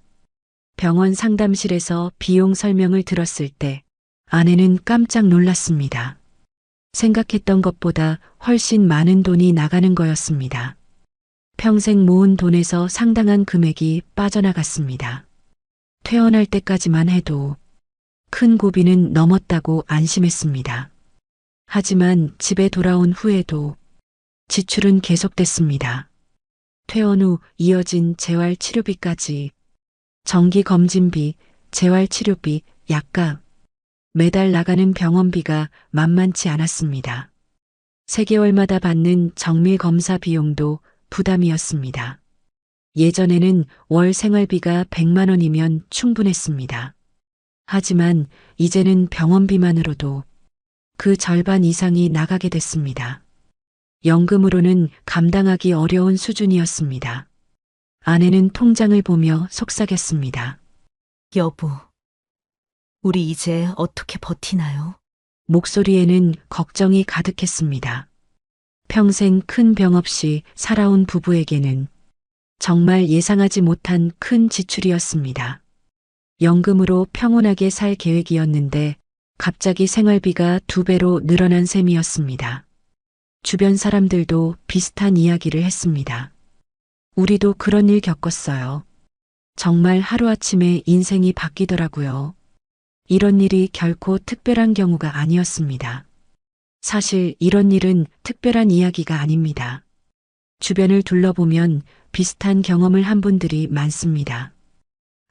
병원 상담실에서 비용 설명을 들었을 때 아내는 깜짝 놀랐습니다. 생각했던 것보다 훨씬 많은 돈이 나가는 거였습니다. 평생 모은 돈에서 상당한 금액이 빠져나갔습니다. 퇴원할 때까지만 해도 큰 고비는 넘었다고 안심했습니다. 하지만 집에 돌아온 후에도 지출은 계속됐습니다. 퇴원 후 이어진 재활치료비까지 정기검진비, 재활치료비, 약값, 매달 나가는 병원비가 만만치 않았습니다. 3개월마다 받는 정밀검사 비용도 부담이었습니다. 예전에는 월 생활비가 100만 원이면 충분했습니다. 하지만 이제는 병원비만으로도 그 절반 이상이 나가게 됐습니다. 연금으로는 감당하기 어려운 수준이었습니다. 아내는 통장을 보며 속삭였습니다. 여보, 우리 이제 어떻게 버티나요? 목소리에는 걱정이 가득했습니다. 평생 큰 병 없이 살아온 부부에게는 정말 예상하지 못한 큰 지출이었습니다. 연금으로 평온하게 살 계획이었는데 갑자기 생활비가 2배로 늘어난 셈이었습니다. 주변 사람들도 비슷한 이야기를 했습니다. 우리도 그런 일 겪었어요. 정말 하루아침에 인생이 바뀌더라고요. 이런 일이 결코 특별한 경우가 아니었습니다. 사실 이런 일은 특별한 이야기가 아닙니다. 주변을 둘러보면 비슷한 경험을 한 분들이 많습니다.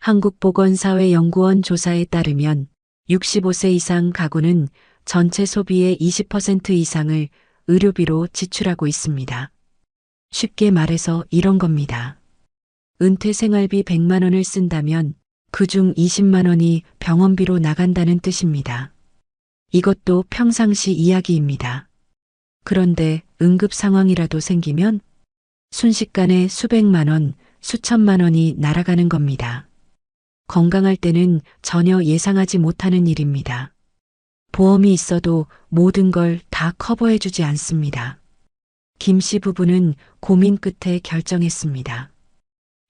한국보건사회연구원 조사에 따르면 65세 이상 가구는 전체 소비의 20% 이상을 의료비로 지출하고 있습니다. 쉽게 말해서 이런 겁니다. 은퇴 생활비 100만 원을 쓴다면 그중 20만 원이 병원비로 나간다는 뜻입니다. 이것도 평상시 이야기입니다. 그런데 응급 상황이라도 생기면 순식간에 수백만 원, 수천만 원이 날아가는 겁니다. 건강할 때는 전혀 예상하지 못하는 일입니다. 보험이 있어도 모든 걸 다 커버해주지 않습니다. 김 씨 부부는 고민 끝에 결정했습니다.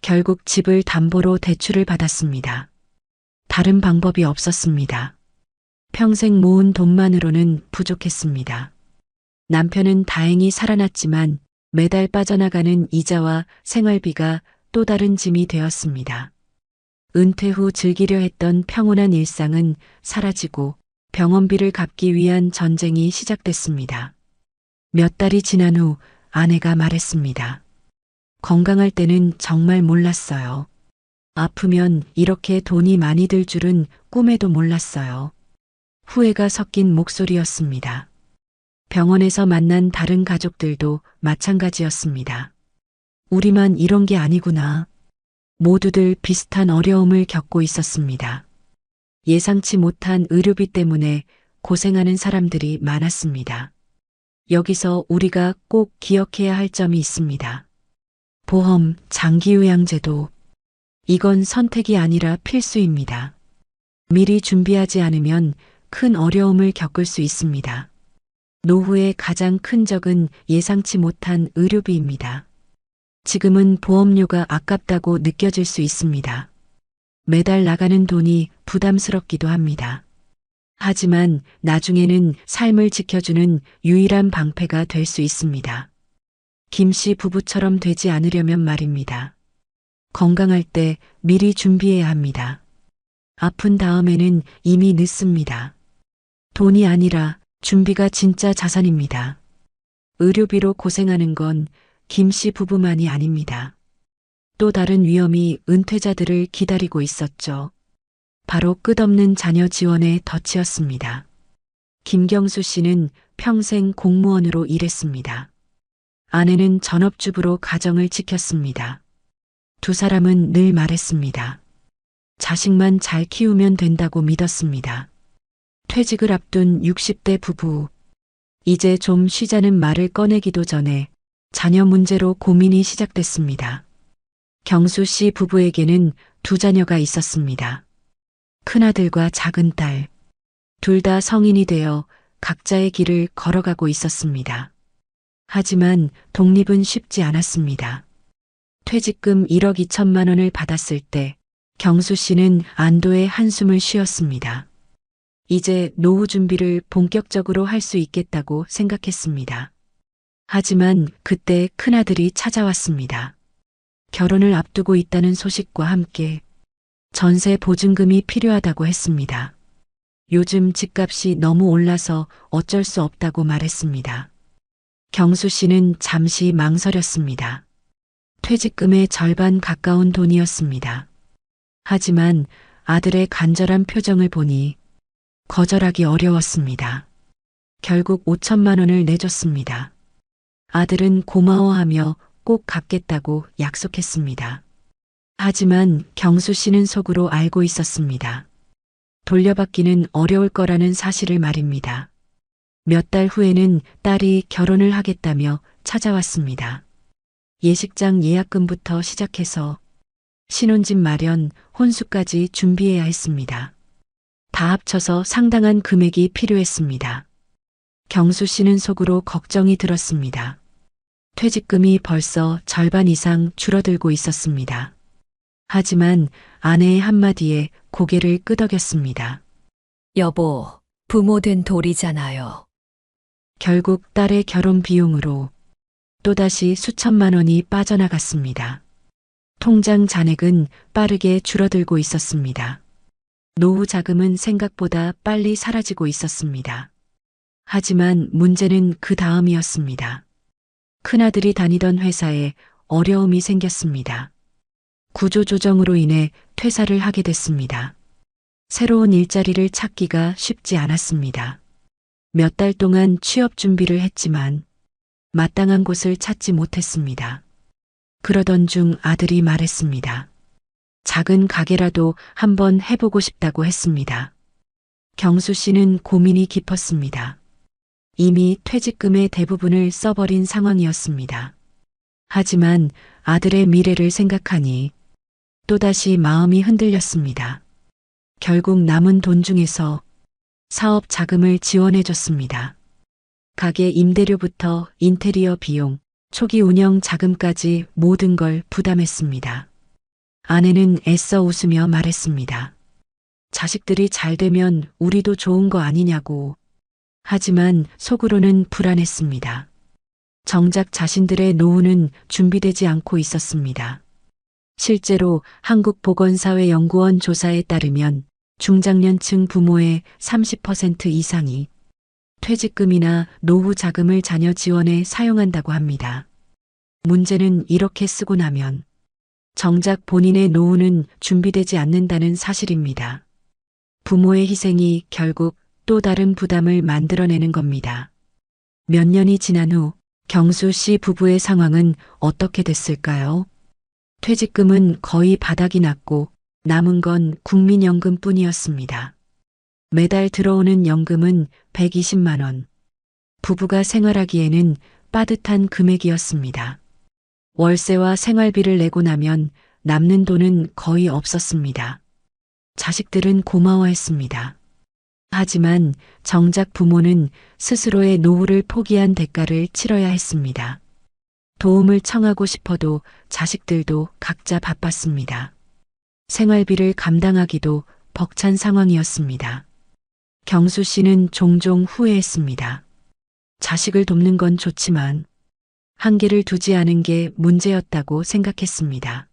결국 집을 담보로 대출을 받았습니다. 다른 방법이 없었습니다. 평생 모은 돈만으로는 부족했습니다. 남편은 다행히 살아났지만 매달 빠져나가는 이자와 생활비가 또 다른 짐이 되었습니다. 은퇴 후 즐기려 했던 평온한 일상은 사라지고 병원비를 갚기 위한 전쟁이 시작됐습니다. 몇 달이 지난 후 아내가 말했습니다. 건강할 때는 정말 몰랐어요. 아프면 이렇게 돈이 많이 들 줄은 꿈에도 몰랐어요. 후회가 섞인 목소리였습니다. 병원에서 만난 다른 가족들도 마찬가지였습니다. 우리만 이런 게 아니구나. 모두들 비슷한 어려움을 겪고 있었습니다. 예상치 못한 의료비 때문에 고생하는 사람들이 많았습니다. 여기서 우리가 꼭 기억해야 할 점이 있습니다. 보험, 장기요양제도. 이건 선택이 아니라 필수입니다. 미리 준비하지 않으면 큰 어려움을 겪을 수 있습니다. 노후의 가장 큰 적은 예상치 못한 의료비입니다. 지금은 보험료가 아깝다고 느껴질 수 있습니다. 매달 나가는 돈이 부담스럽기도 합니다. 하지만 나중에는 삶을 지켜주는 유일한 방패가 될 수 있습니다. 김 씨 부부처럼 되지 않으려면 말입니다. 건강할 때 미리 준비해야 합니다. 아픈 다음에는 이미 늦습니다. 돈이 아니라 준비가 진짜 자산입니다. 의료비로 고생하는 건 김 씨 부부만이 아닙니다. 또 다른 위험이 은퇴자들을 기다리고 있었죠. 바로 끝없는 자녀 지원의 덫이었습니다. 김경수 씨는 평생 공무원으로 일했습니다. 아내는 전업주부로 가정을 지켰습니다. 두 사람은 늘 말했습니다. 자식만 잘 키우면 된다고 믿었습니다. 퇴직을 앞둔 60대 부부. 이제 좀 쉬자는 말을 꺼내기도 전에 자녀 문제로 고민이 시작됐습니다. 경수 씨 부부에게는 두 자녀가 있었습니다. 큰아들과 작은딸. 둘 다 성인이 되어 각자의 길을 걸어가고 있었습니다. 하지만 독립은 쉽지 않았습니다. 퇴직금 1억 2천만 원을 받았을 때 경수 씨는 안도의 한숨을 쉬었습니다. 이제 노후 준비를 본격적으로 할 수 있겠다고 생각했습니다. 하지만 그때 큰아들이 찾아왔습니다. 결혼을 앞두고 있다는 소식과 함께 전세 보증금이 필요하다고 했습니다. 요즘 집값이 너무 올라서 어쩔 수 없다고 말했습니다. 경수 씨는 잠시 망설였습니다. 퇴직금의 절반 가까운 돈이었습니다. 하지만 아들의 간절한 표정을 보니 거절하기 어려웠습니다. 결국 5천만 원을 내줬습니다. 아들은 고마워하며 꼭 갚겠다고 약속했습니다. 하지만 경수 씨는 속으로 알고 있었습니다. 돌려받기는 어려울 거라는 사실을 말입니다. 몇 달 후에는 딸이 결혼을 하겠다며 찾아왔습니다. 예식장 예약금부터 시작해서 신혼집 마련, 혼수까지 준비해야 했습니다. 다 합쳐서 상당한 금액이 필요했습니다. 경수 씨는 속으로 걱정이 들었습니다. 퇴직금이 벌써 절반 이상 줄어들고 있었습니다. 하지만 아내의 한마디에 고개를 끄덕였습니다. 여보, 부모된 돌이잖아요. 결국 딸의 결혼 비용으로 또다시 수천만 원이 빠져나갔습니다. 통장 잔액은 빠르게 줄어들고 있었습니다. 노후 자금은 생각보다 빨리 사라지고 있었습니다. 하지만 문제는 그 다음이었습니다. 큰아들이 다니던 회사에 어려움이 생겼습니다. 구조조정으로 인해 퇴사를 하게 됐습니다. 새로운 일자리를 찾기가 쉽지 않았습니다. 몇 달 동안 취업 준비를 했지만 마땅한 곳을 찾지 못했습니다. 그러던 중 아들이 말했습니다. 작은 가게라도 한번 해보고 싶다고 했습니다. 경수 씨는 고민이 깊었습니다. 이미 퇴직금의 대부분을 써버린 상황이었습니다. 하지만 아들의 미래를 생각하니 또다시 마음이 흔들렸습니다. 결국 남은 돈 중에서 사업 자금을 지원해줬습니다. 가게 임대료부터 인테리어 비용, 초기 운영 자금까지 모든 걸 부담했습니다. 아내는 애써 웃으며 말했습니다. 자식들이 잘 되면 우리도 좋은 거 아니냐고. 하지만 속으로는 불안했습니다. 정작 자신들의 노후는 준비되지 않고 있었습니다. 실제로 한국보건사회연구원 조사에 따르면 중장년층 부모의 30% 이상이 퇴직금이나 노후 자금을 자녀 지원에 사용한다고 합니다. 문제는 이렇게 쓰고 나면 정작 본인의 노후는 준비되지 않는다는 사실입니다. 부모의 희생이 결국 또 다른 부담을 만들어내는 겁니다. 몇 년이 지난 후 경수 씨 부부의 상황은 어떻게 됐을까요? 퇴직금은 거의 바닥이 났고 남은 건 국민연금뿐이었습니다. 매달 들어오는 연금은 120만 원. 부부가 생활하기에는 빠듯한 금액이었습니다. 월세와 생활비를 내고 나면 남는 돈은 거의 없었습니다. 자식들은 고마워했습니다. 하지만 정작 부모는 스스로의 노후를 포기한 대가를 치러야 했습니다. 도움을 청하고 싶어도 자식들도 각자 바빴습니다. 생활비를 감당하기도 벅찬 상황이었습니다. 경수 씨는 종종 후회했습니다. 자식을 돕는 건 좋지만 한계를 두지 않은 게 문제였다고 생각했습니다.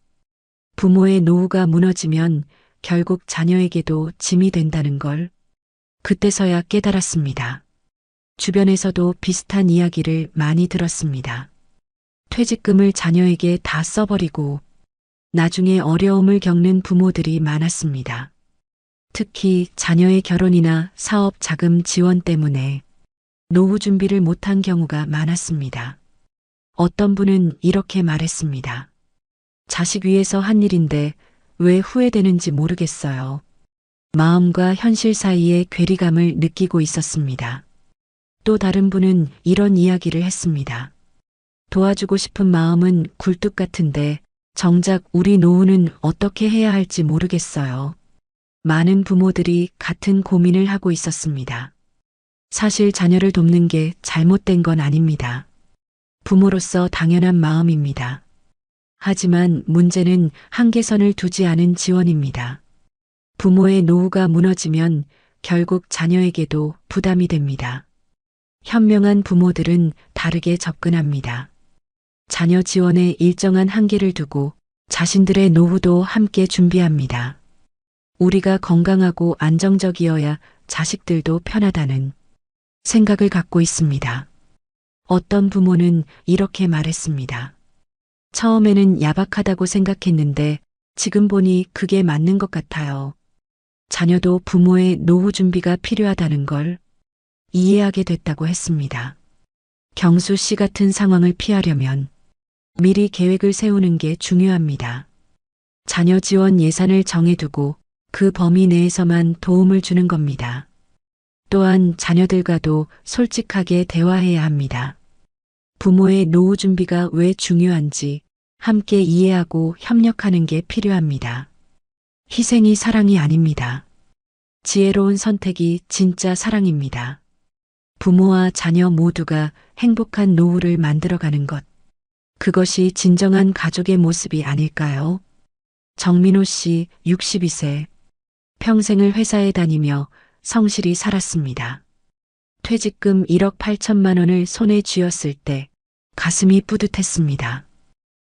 부모의 노후가 무너지면 결국 자녀에게도 짐이 된다는 걸 그때서야 깨달았습니다. 주변에서도 비슷한 이야기를 많이 들었습니다. 퇴직금을 자녀에게 다 써버리고 나중에 어려움을 겪는 부모들이 많았습니다. 특히 자녀의 결혼이나 사업 자금 지원 때문에 노후 준비를 못한 경우가 많았습니다. 어떤 분은 이렇게 말했습니다. 자식 위해서 한 일인데 왜 후회되는지 모르겠어요. 마음과 현실 사이의 괴리감을 느끼고 있었습니다. 또 다른 분은 이런 이야기를 했습니다. 도와주고 싶은 마음은 굴뚝 같은데 정작 우리 노후는 어떻게 해야 할지 모르겠어요. 많은 부모들이 같은 고민을 하고 있었습니다. 사실 자녀를 돕는 게 잘못된 건 아닙니다. 부모로서 당연한 마음입니다. 하지만 문제는 한계선을 두지 않은 지원입니다. 부모의 노후가 무너지면 결국 자녀에게도 부담이 됩니다. 현명한 부모들은 다르게 접근합니다. 자녀 지원에 일정한 한계를 두고 자신들의 노후도 함께 준비합니다. 우리가 건강하고 안정적이어야 자식들도 편하다는 생각을 갖고 있습니다. 어떤 부모는 이렇게 말했습니다. 처음에는 야박하다고 생각했는데 지금 보니 그게 맞는 것 같아요. 자녀도 부모의 노후 준비가 필요하다는 걸 이해하게 됐다고 했습니다. 경수 씨 같은 상황을 피하려면 미리 계획을 세우는 게 중요합니다. 자녀 지원 예산을 정해두고 그 범위 내에서만 도움을 주는 겁니다. 또한 자녀들과도 솔직하게 대화해야 합니다. 부모의 노후 준비가 왜 중요한지 함께 이해하고 협력하는 게 필요합니다. 희생이 사랑이 아닙니다. 지혜로운 선택이 진짜 사랑입니다. 부모와 자녀 모두가 행복한 노후를 만들어가는 것. 그것이 진정한 가족의 모습이 아닐까요? 정민호 씨 62세. 평생을 회사에 다니며 성실히 살았습니다. 퇴직금 1억 8천만 원을 손에 쥐었을 때 가슴이 뿌듯했습니다.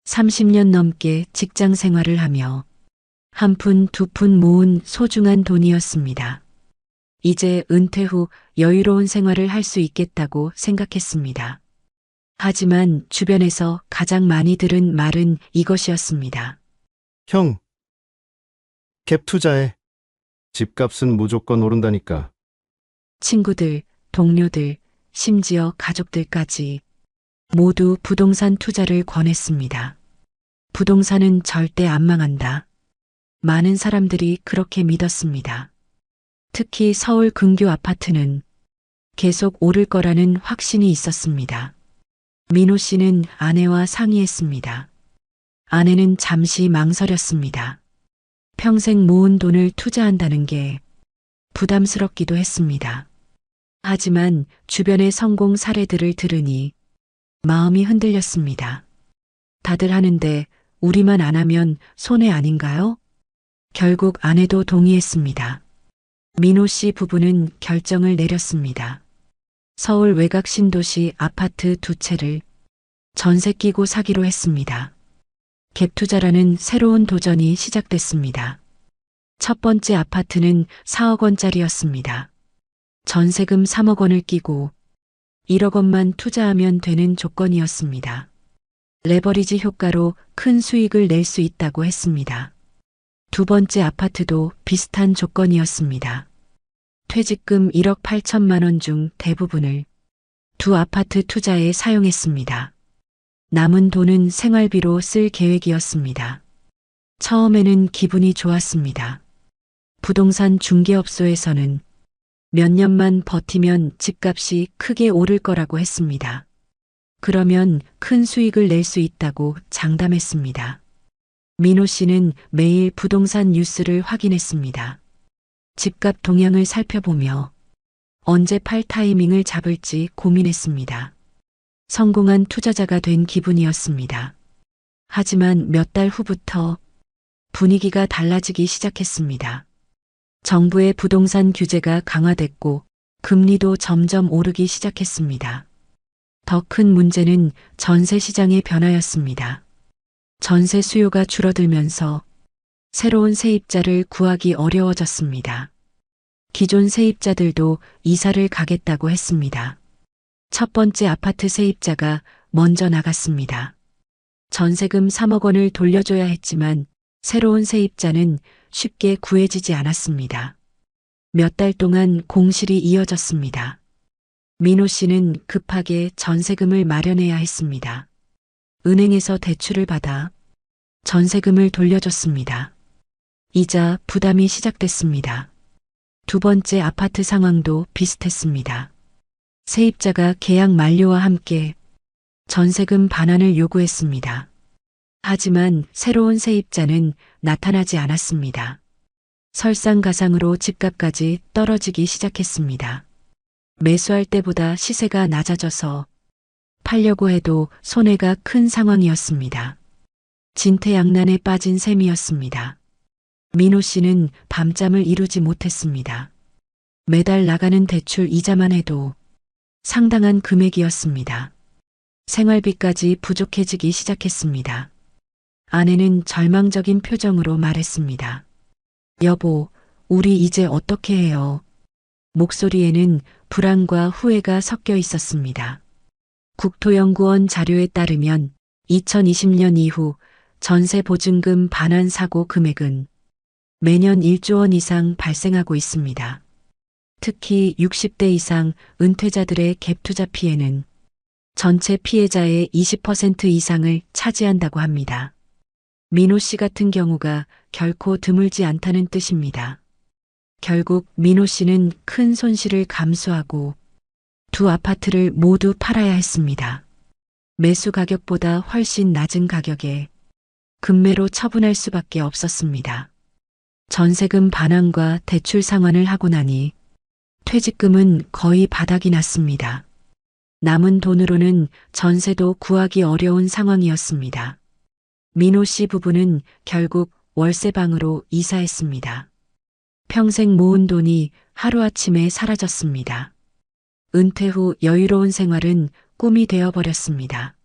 30년 넘게 직장 생활을 하며 한 푼 두 푼 모은 소중한 돈이었습니다. 이제 은퇴 후 여유로운 생활을 할 수 있겠다고 생각했습니다. 하지만 주변에서 가장 많이 들은 말은 이것이었습니다. 형, 갭 투자해. 집값은 무조건 오른다니까. 친구들, 동료들, 심지어 가족들까지 모두 부동산 투자를 권했습니다. 부동산은 절대 안 망한다. 많은 사람들이 그렇게 믿었습니다. 특히 서울 근교 아파트는 계속 오를 거라는 확신이 있었습니다. 민호 씨는 아내와 상의했습니다. 아내는 잠시 망설였습니다. 평생 모은 돈을 투자한다는 게 부담스럽기도 했습니다. 하지만 주변의 성공 사례들을 들으니 마음이 흔들렸습니다. 다들 하는데 우리만 안 하면 손해 아닌가요? 결국 아내도 동의했습니다. 민호 씨 부부는 결정을 내렸습니다. 서울 외곽 신도시 아파트 2채를 전세 끼고 사기로 했습니다. 갭 투자라는 새로운 도전이 시작됐습니다. 첫 번째 아파트는 4억 원짜리였습니다. 전세금 3억 원을 끼고 1억 원만 투자하면 되는 조건이었습니다. 레버리지 효과로 큰 수익을 낼 수 있다고 했습니다. 두 번째 아파트도 비슷한 조건이었습니다. 퇴직금 1억 8천만 원 중 대부분을 두 아파트 투자에 사용했습니다. 남은 돈은 생활비로 쓸 계획이었습니다. 처음에는 기분이 좋았습니다. 부동산 중개업소에서는 몇 년만 버티면 집값이 크게 오를 거라고 했습니다. 그러면 큰 수익을 낼 수 있다고 장담했습니다. 민호 씨는 매일 부동산 뉴스를 확인했습니다. 집값 동향을 살펴보며 언제 팔 타이밍을 잡을지 고민했습니다. 성공한 투자자가 된 기분이었습니다. 하지만 몇 달 후부터 분위기가 달라지기 시작했습니다. 정부의 부동산 규제가 강화됐고 금리도 점점 오르기 시작했습니다. 더 큰 문제는 전세 시장의 변화였습니다. 전세 수요가 줄어들면서 새로운 세입자를 구하기 어려워졌습니다. 기존 세입자들도 이사를 가겠다고 했습니다. 첫 번째 아파트 세입자가 먼저 나갔습니다. 전세금 3억 원을 돌려줘야 했지만 새로운 세입자는 쉽게 구해지지 않았습니다. 몇 달 동안 공실이 이어졌습니다. 민호 씨는 급하게 전세금을 마련해야 했습니다. 은행에서 대출을 받아 전세금을 돌려줬습니다. 이자 부담이 시작됐습니다. 두 번째 아파트 상황도 비슷했습니다. 세입자가 계약 만료와 함께 전세금 반환을 요구했습니다. 하지만 새로운 세입자는 나타나지 않았습니다. 설상가상으로 집값까지 떨어지기 시작했습니다. 매수할 때보다 시세가 낮아져서 팔려고 해도 손해가 큰 상황이었습니다. 진퇴양난에 빠진 셈이었습니다. 민호 씨는 밤잠을 이루지 못했습니다. 매달 나가는 대출 이자만 해도 상당한 금액이었습니다. 생활비까지 부족해지기 시작했습니다. 아내는 절망적인 표정으로 말했습니다. 여보, 우리 이제 어떻게 해요? 목소리에는 불안과 후회가 섞여 있었습니다. 국토연구원 자료에 따르면 2020년 이후 전세 보증금 반환 사고 금액은 매년 1조 원 이상 발생하고 있습니다. 특히 60대 이상 은퇴자들의 갭 투자 피해는 전체 피해자의 20% 이상을 차지한다고 합니다. 민호 씨 같은 경우가 결코 드물지 않다는 뜻입니다. 결국 민호 씨는 큰 손실을 감수하고 두 아파트를 모두 팔아야 했습니다. 매수 가격보다 훨씬 낮은 가격에 급매로 처분할 수밖에 없었습니다. 전세금 반환과 대출 상환을 하고 나니 퇴직금은 거의 바닥이 났습니다. 남은 돈으로는 전세도 구하기 어려운 상황이었습니다. 민호 씨 부부는 결국 월세방으로 이사했습니다. 평생 모은 돈이 하루아침에 사라졌습니다. 은퇴 후 여유로운 생활은 꿈이 되어버렸습니다.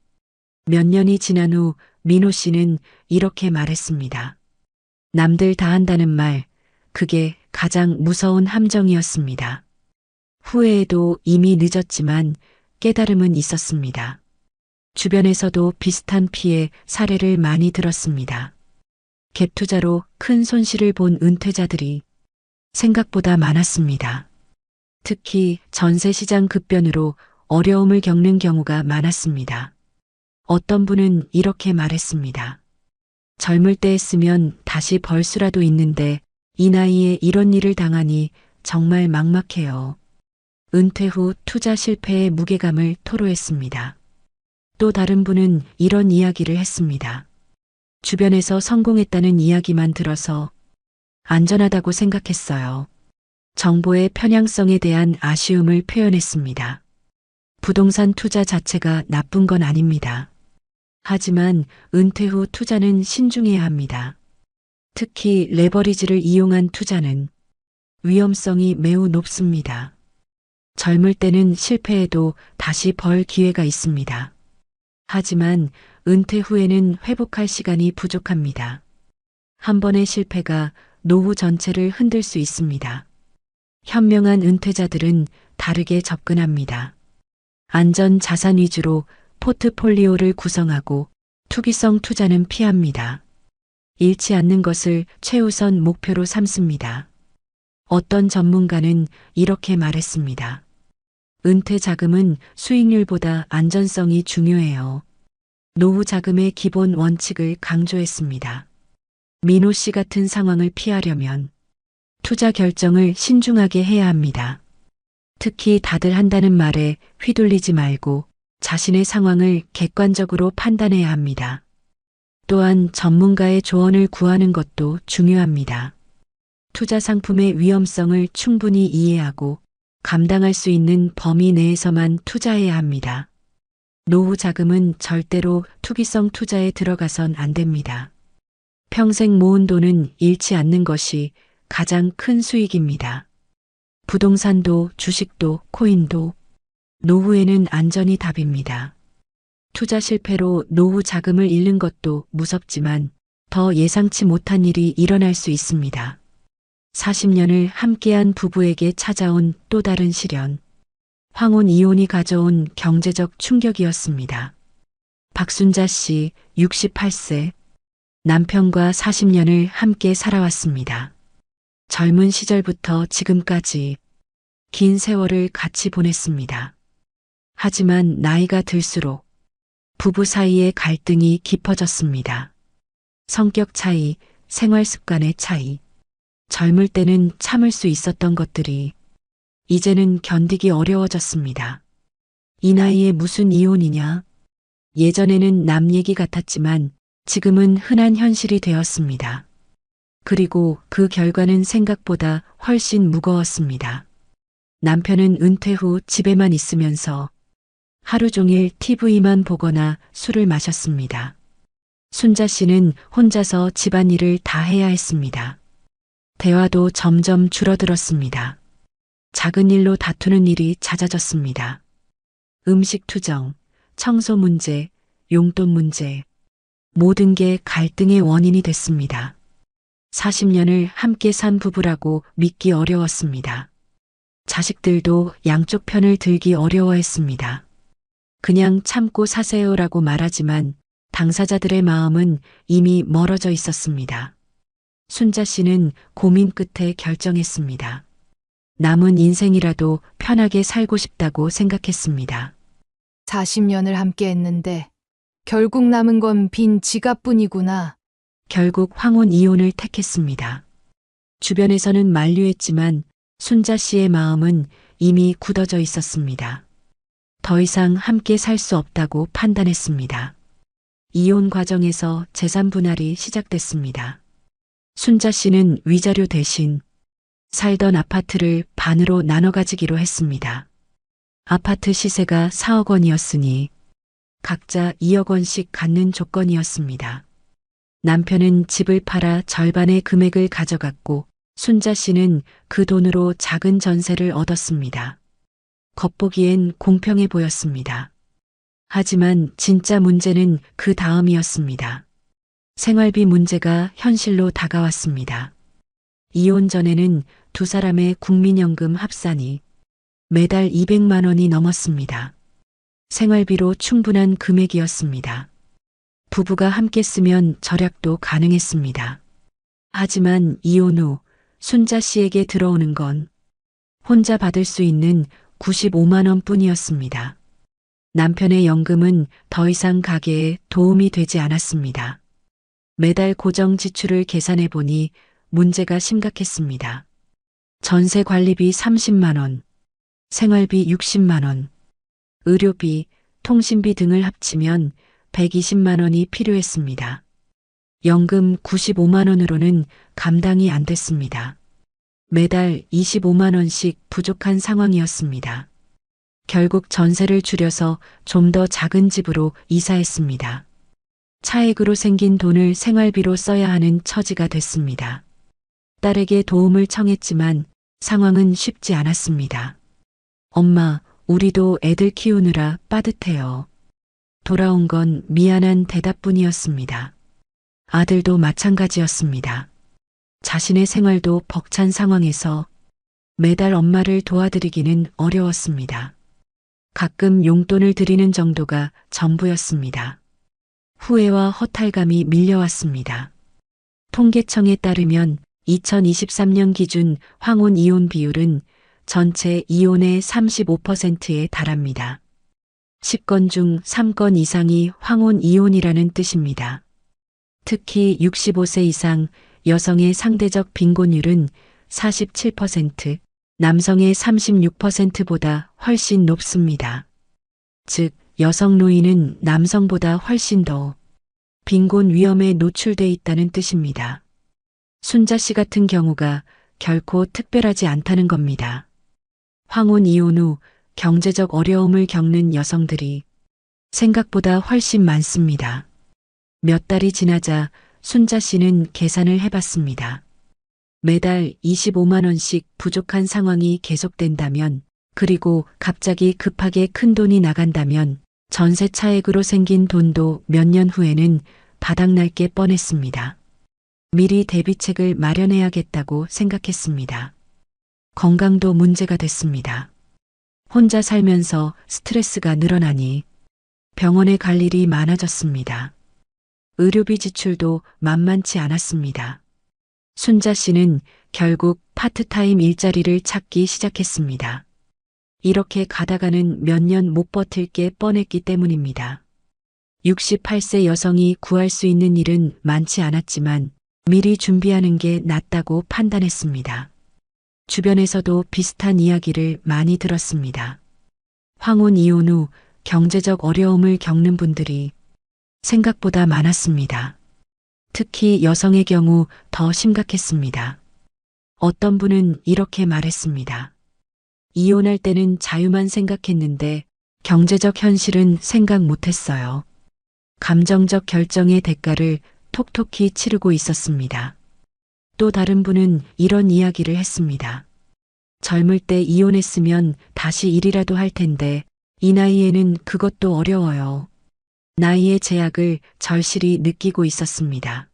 몇 년이 지난 후 민호 씨는 이렇게 말했습니다. 남들 다 한다는 말, 그게 가장 무서운 함정이었습니다. 후회에도 이미 늦었지만 깨달음은 있었습니다. 주변에서도 비슷한 피해 사례를 많이 들었습니다. 갭 투자로 큰 손실을 본 은퇴자들이 생각보다 많았습니다. 특히 전세 시장 급변으로 어려움을 겪는 경우가 많았습니다. 어떤 분은 이렇게 말했습니다. 젊을 때 했으면 다시 벌 수라도 있는데 이 나이에 이런 일을 당하니 정말 막막해요. 은퇴 후 투자 실패의 무게감을 토로했습니다. 또 다른 분은 이런 이야기를 했습니다. 주변에서 성공했다는 이야기만 들어서 안전하다고 생각했어요. 정보의 편향성에 대한 아쉬움을 표현했습니다. 부동산 투자 자체가 나쁜 건 아닙니다. 하지만 은퇴 후 투자는 신중해야 합니다. 특히 레버리지를 이용한 투자는 위험성이 매우 높습니다. 젊을 때는 실패해도 다시 벌 기회가 있습니다. 하지만 은퇴 후에는 회복할 시간이 부족합니다. 한 번의 실패가 노후 전체를 흔들 수 있습니다. 현명한 은퇴자들은 다르게 접근합니다. 안전 자산 위주로 포트폴리오를 구성하고 투기성 투자는 피합니다. 잃지 않는 것을 최우선 목표로 삼습니다. 어떤 전문가는 이렇게 말했습니다. 은퇴 자금은 수익률보다 안전성이 중요해요. 노후 자금의 기본 원칙을 강조했습니다. 민호 씨 같은 상황을 피하려면 투자 결정을 신중하게 해야 합니다. 특히 다들 한다는 말에 휘둘리지 말고 자신의 상황을 객관적으로 판단해야 합니다. 또한 전문가의 조언을 구하는 것도 중요합니다. 투자 상품의 위험성을 충분히 이해하고 감당할 수 있는 범위 내에서만 투자해야 합니다. 노후 자금은 절대로 투기성 투자에 들어가선 안 됩니다. 평생 모은 돈은 잃지 않는 것이 가장 큰 수익입니다. 부동산도 주식도 코인도 노후에는 안전이 답입니다. 투자 실패로 노후 자금을 잃는 것도 무섭지만 더 예상치 못한 일이 일어날 수 있습니다. 40년을 함께한 부부에게 찾아온 또 다른 시련. 황혼 이혼이 가져온 경제적 충격이었습니다. 박순자 씨 68세. 남편과 40년을 함께 살아왔습니다. 젊은 시절부터 지금까지 긴 세월을 같이 보냈습니다. 하지만 나이가 들수록 부부 사이의 갈등이 깊어졌습니다. 성격 차이, 생활 습관의 차이. 젊을 때는 참을 수 있었던 것들이 이제는 견디기 어려워졌습니다. 이 나이에 무슨 이혼이냐? 예전에는 남 얘기 같았지만 지금은 흔한 현실이 되었습니다. 그리고 그 결과는 생각보다 훨씬 무거웠습니다. 남편은 은퇴 후 집에만 있으면서 하루 종일 TV만 보거나 술을 마셨습니다. 순자 씨는 혼자서 집안일을 다 해야 했습니다. 대화도 점점 줄어들었습니다. 작은 일로 다투는 일이 잦아졌습니다. 음식 투정, 청소 문제, 용돈 문제, 모든 게 갈등의 원인이 됐습니다. 40년을 함께 산 부부라고 믿기 어려웠습니다. 자식들도 양쪽 편을 들기 어려워했습니다. 그냥 참고 사세요라고 말하지만 당사자들의 마음은 이미 멀어져 있었습니다. 순자 씨는 고민 끝에 결정했습니다. 남은 인생이라도 편하게 살고 싶다고 생각했습니다. 40년을 함께 했는데 결국 남은 건 빈 지갑뿐이구나. 결국 황혼 이혼을 택했습니다. 주변에서는 만류했지만 순자 씨의 마음은 이미 굳어져 있었습니다. 더 이상 함께 살 수 없다고 판단했습니다. 이혼 과정에서 재산 분할이 시작됐습니다. 순자 씨는 위자료 대신 살던 아파트를 반으로 나눠 가지기로 했습니다. 아파트 시세가 4억 원이었으니 각자 2억 원씩 갖는 조건이었습니다. 남편은 집을 팔아 절반의 금액을 가져갔고 순자 씨는 그 돈으로 작은 전세를 얻었습니다. 겉보기엔 공평해 보였습니다. 하지만 진짜 문제는 그 다음이었습니다. 생활비 문제가 현실로 다가왔습니다. 이혼 전에는 두 사람의 국민연금 합산이 매달 200만 원이 넘었습니다. 생활비로 충분한 금액이었습니다. 부부가 함께 쓰면 절약도 가능했습니다. 하지만 이혼 후 순자 씨에게 들어오는 건 혼자 받을 수 있는 95만 원 뿐이었습니다. 남편의 연금은 더 이상 가게에 도움이 되지 않았습니다. 매달 고정 지출을 계산해 보니 문제가 심각했습니다. 전세 관리비 30만 원, 생활비 60만 원, 의료비, 통신비 등을 합치면 120만 원이 필요했습니다. 연금 95만 원으로는 감당이 안 됐습니다. 매달 25만 원씩 부족한 상황이었습니다. 결국 전세를 줄여서 좀 더 작은 집으로 이사했습니다. 차액으로 생긴 돈을 생활비로 써야 하는 처지가 됐습니다. 딸에게 도움을 청했지만 상황은 쉽지 않았습니다. 엄마, 우리도 애들 키우느라 빠듯해요. 돌아온 건 미안한 대답뿐이었습니다. 아들도 마찬가지였습니다. 자신의 생활도 벅찬 상황에서 매달 엄마를 도와드리기는 어려웠습니다. 가끔 용돈을 드리는 정도가 전부였습니다. 후회와 허탈감이 밀려왔습니다. 통계청에 따르면 2023년 기준 황혼 이혼 비율은 전체 이혼의 35%에 달합니다. 10건 중 3건 이상이 황혼 이혼이라는 뜻입니다. 특히 65세 이상 여성의 상대적 빈곤율은 47%, 남성의 36%보다 훨씬 높습니다. 즉, 여성 노인은 남성보다 훨씬 더 빈곤 위험에 노출돼 있다는 뜻입니다. 순자 씨 같은 경우가 결코 특별하지 않다는 겁니다. 황혼 이혼 후 경제적 어려움을 겪는 여성들이 생각보다 훨씬 많습니다. 몇 달이 지나자 순자 씨는 계산을 해봤습니다. 매달 25만 원씩 부족한 상황이 계속된다면, 그리고 갑자기 급하게 큰 돈이 나간다면 전세 차액으로 생긴 돈도 몇 년 후에는 바닥날 게 뻔했습니다. 미리 대비책을 마련해야겠다고 생각했습니다. 건강도 문제가 됐습니다. 혼자 살면서 스트레스가 늘어나니 병원에 갈 일이 많아졌습니다. 의료비 지출도 만만치 않았습니다. 순자 씨는 결국 파트타임 일자리를 찾기 시작했습니다. 이렇게 가다가는 몇 년 못 버틸 게 뻔했기 때문입니다. 68세 여성이 구할 수 있는 일은 많지 않았지만 미리 준비하는 게 낫다고 판단했습니다. 주변에서도 비슷한 이야기를 많이 들었습니다. 황혼 이혼 후 경제적 어려움을 겪는 분들이 생각보다 많았습니다. 특히 여성의 경우 더 심각했습니다. 어떤 분은 이렇게 말했습니다. 이혼할 때는 자유만 생각했는데 경제적 현실은 생각 못했어요. 감정적 결정의 대가를 톡톡히 치르고 있었습니다. 또 다른 분은 이런 이야기를 했습니다. 젊을 때 이혼했으면 다시 일이라도 할 텐데 이 나이에는 그것도 어려워요. 나이의 제약을 절실히 느끼고 있었습니다.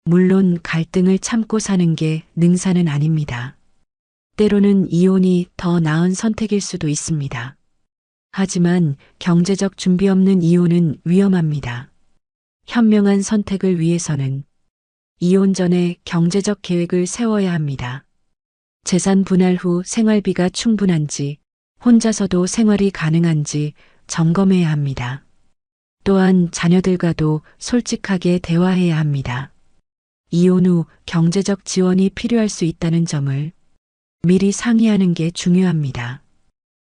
물론 갈등을 참고 사는 게 능사는 아닙니다. 때로는 이혼이 더 나은 선택일 수도 있습니다. 하지만 경제적 준비 없는 이혼은 위험합니다. 현명한 선택을 위해서는 이혼 전에 경제적 계획을 세워야 합니다. 재산 분할 후 생활비가 충분한지, 혼자서도 생활이 가능한지 점검해야 합니다. 또한 자녀들과도 솔직하게 대화해야 합니다. 이혼 후 경제적 지원이 필요할 수 있다는 점을 미리 상의하는 게 중요합니다.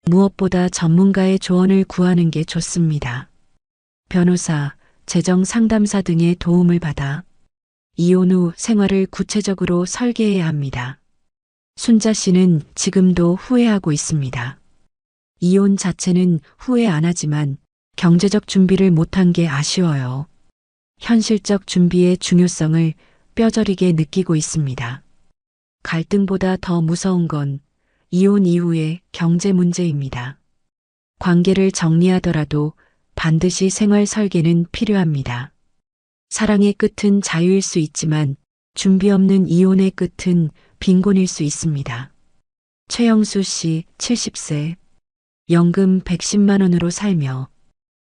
무엇보다 전문가의 조언을 구하는 게 좋습니다. 변호사, 재정 상담사 등의 도움을 받아 이혼 후 생활을 구체적으로 설계해야 합니다. 순자 씨는 지금도 후회하고 있습니다. 이혼 자체는 후회 안 하지만 경제적 준비를 못한 게 아쉬워요. 현실적 준비의 중요성을 뼈저리게 느끼고 있습니다. 갈등보다 더 무서운 건 이혼 이후의 경제 문제입니다. 관계를 정리하더라도 반드시 생활 설계는 필요합니다. 사랑의 끝은 자유일 수 있지만 준비 없는 이혼의 끝은 빈곤일 수 있습니다. 최영수 씨 70세, 연금 110만 원으로 살며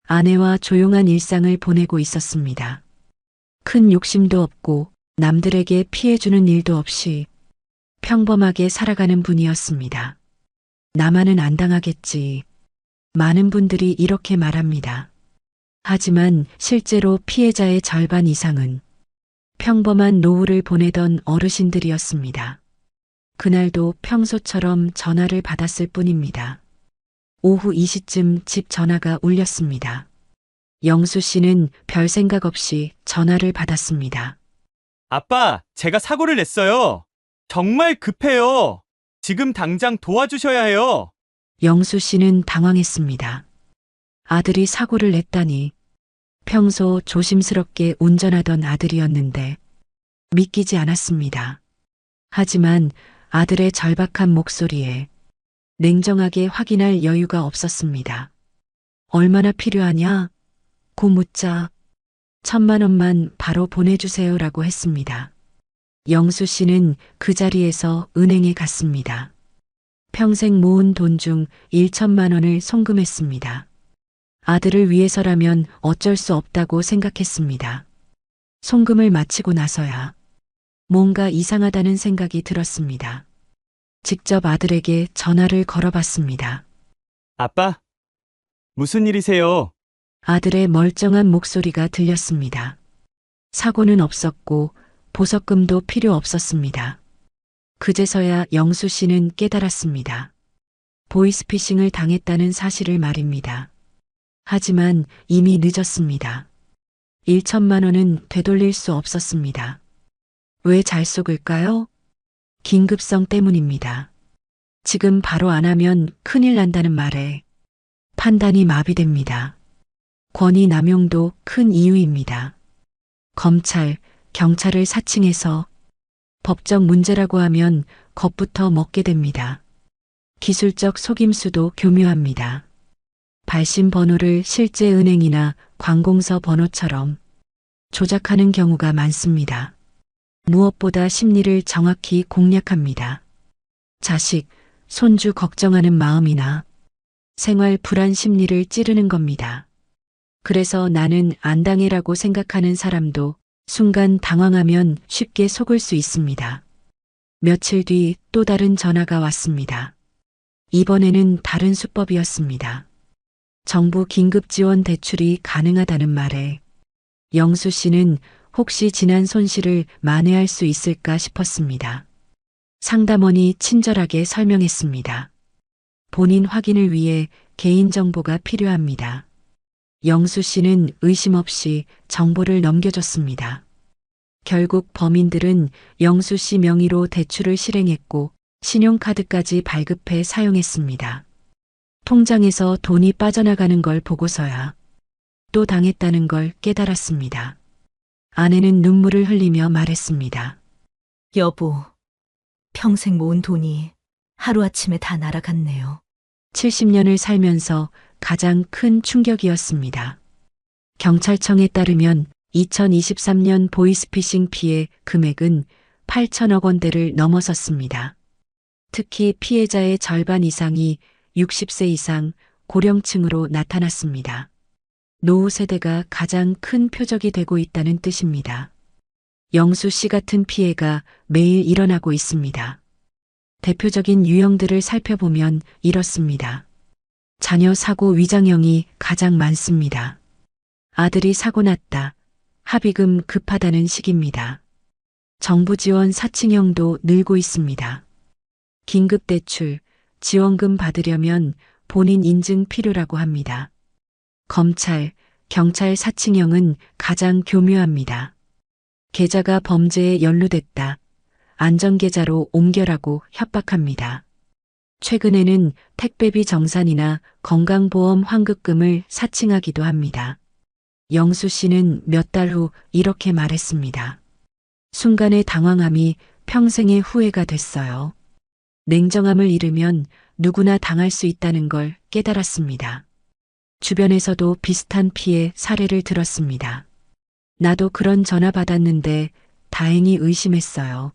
아내와 조용한 일상을 보내고 있었습니다. 큰 욕심도 없고 남들에게 피해주는 일도 없이 평범하게 살아가는 분이었습니다. 나만은 안 당하겠지. 많은 분들이 이렇게 말합니다. 하지만 실제로 피해자의 절반 이상은 평범한 노후를 보내던 어르신들이었습니다. 그날도 평소처럼 전화를 받았을 뿐입니다. 오후 2시쯤 집 전화가 울렸습니다. 영수 씨는 별 생각 없이 전화를 받았습니다. 아빠, 제가 사고를 냈어요. 정말 급해요. 지금 당장 도와주셔야 해요. 영수 씨는 당황했습니다. 아들이 사고를 냈다니. 평소 조심스럽게 운전하던 아들이었는데 믿기지 않았습니다. 하지만 아들의 절박한 목소리에 냉정하게 확인할 여유가 없었습니다. 얼마나 필요하냐? 고 묻자 1,000만 원만 바로 보내주세요라고 했습니다. 영수 씨는 그 자리에서 은행에 갔습니다. 평생 모은 돈 중 1,000만 원을 송금했습니다. 아들을 위해서라면 어쩔 수 없다고 생각했습니다. 송금을 마치고 나서야 뭔가 이상하다는 생각이 들었습니다. 직접 아들에게 전화를 걸어봤습니다. 아빠, 무슨 일이세요? 아들의 멀쩡한 목소리가 들렸습니다. 사고는 없었고 보석금도 필요 없었습니다. 그제서야 영수 씨는 깨달았습니다. 보이스피싱을 당했다는 사실을 말입니다. 하지만 이미 늦었습니다. 1,000만 원은 되돌릴 수 없었습니다. 왜 잘 속을까요? 긴급성 때문입니다. 지금 바로 안 하면 큰일 난다는 말에 판단이 마비됩니다. 권위 남용도 큰 이유입니다. 검찰, 경찰을 사칭해서 법적 문제라고 하면 겁부터 먹게 됩니다. 기술적 속임수도 교묘합니다. 발신 번호를 실제 은행이나 관공서 번호처럼 조작하는 경우가 많습니다. 무엇보다 심리를 정확히 공략합니다. 자식, 손주 걱정하는 마음이나 생활 불안 심리를 찌르는 겁니다. 그래서 나는 안 당해라고 생각하는 사람도 순간 당황하면 쉽게 속을 수 있습니다. 며칠 뒤 또 다른 전화가 왔습니다. 이번에는 다른 수법이었습니다. 정부 긴급 지원 대출이 가능하다는 말에 영수 씨는 혹시 지난 손실을 만회할 수 있을까 싶었습니다. 상담원이 친절하게 설명했습니다. 본인 확인을 위해 개인정보가 필요합니다. 영수 씨는 의심 없이 정보를 넘겨줬습니다. 결국 범인들은 영수 씨 명의로 대출을 실행했고 신용카드까지 발급해 사용했습니다. 통장에서 돈이 빠져나가는 걸 보고서야 또 당했다는 걸 깨달았습니다. 아내는 눈물을 흘리며 말했습니다. 여보, 평생 모은 돈이 하루아침에 다 날아갔네요. 70년을 살면서 가장 큰 충격이었습니다. 경찰청에 따르면 2023년 보이스피싱 피해 금액은 8천억 원대를 넘어섰습니다. 특히 피해자의 절반 이상이 60세 이상 고령층으로 나타났습니다. 노후 세대가 가장 큰 표적이 되고 있다는 뜻입니다. 영수 씨 같은 피해가 매일 일어나고 있습니다. 대표적인 유형들을 살펴보면 이렇습니다. 자녀 사고 위장형이 가장 많습니다. 아들이 사고 났다. 합의금 급하다는 식입니다. 정부 지원 사칭형도 늘고 있습니다. 긴급대출, 지원금 받으려면 본인 인증 필요라고 합니다. 검찰, 경찰 사칭형은 가장 교묘합니다. 계좌가 범죄에 연루됐다. 안전계좌로 옮겨라고 협박합니다. 최근에는 택배비 정산이나 건강보험 환급금을 사칭하기도 합니다. 영수 씨는 몇 달 후 이렇게 말했습니다. 순간의 당황함이 평생의 후회가 됐어요. 냉정함을 잃으면 누구나 당할 수 있다는 걸 깨달았습니다. 주변에서도 비슷한 피해 사례를 들었습니다. 나도 그런 전화 받았는데 다행히 의심했어요.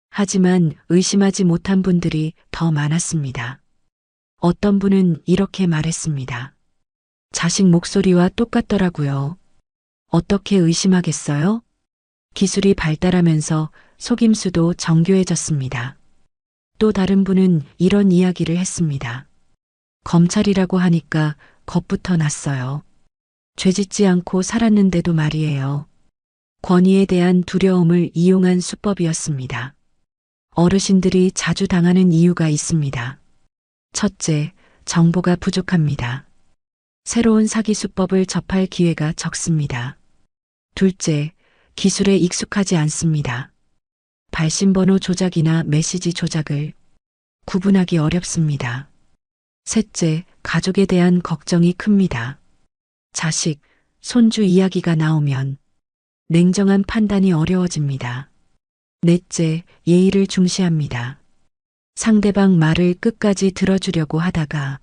하지만 의심하지 못한 분들이 더 많았습니다. 어떤 분은 이렇게 말했습니다. 자식 목소리와 똑같더라고요. 어떻게 의심하겠어요? 기술이 발달하면서 속임수도 정교해졌습니다. 또 다른 분은 이런 이야기를 했습니다. 검찰이라고 하니까 겁부터 났어요. 죄짓지 않고 살았는데도 말이에요. 권위에 대한 두려움을 이용한 수법이었습니다. 어르신들이 자주 당하는 이유가 있습니다. 첫째, 정보가 부족합니다. 새로운 사기 수법을 접할 기회가 적습니다. 둘째, 기술에 익숙하지 않습니다. 발신번호 조작이나 메시지 조작을 구분하기 어렵습니다. 셋째, 가족에 대한 걱정이 큽니다. 자식, 손주 이야기가 나오면 냉정한 판단이 어려워집니다. 넷째, 예의를 중시합니다. 상대방 말을 끝까지 들어주려고 하다가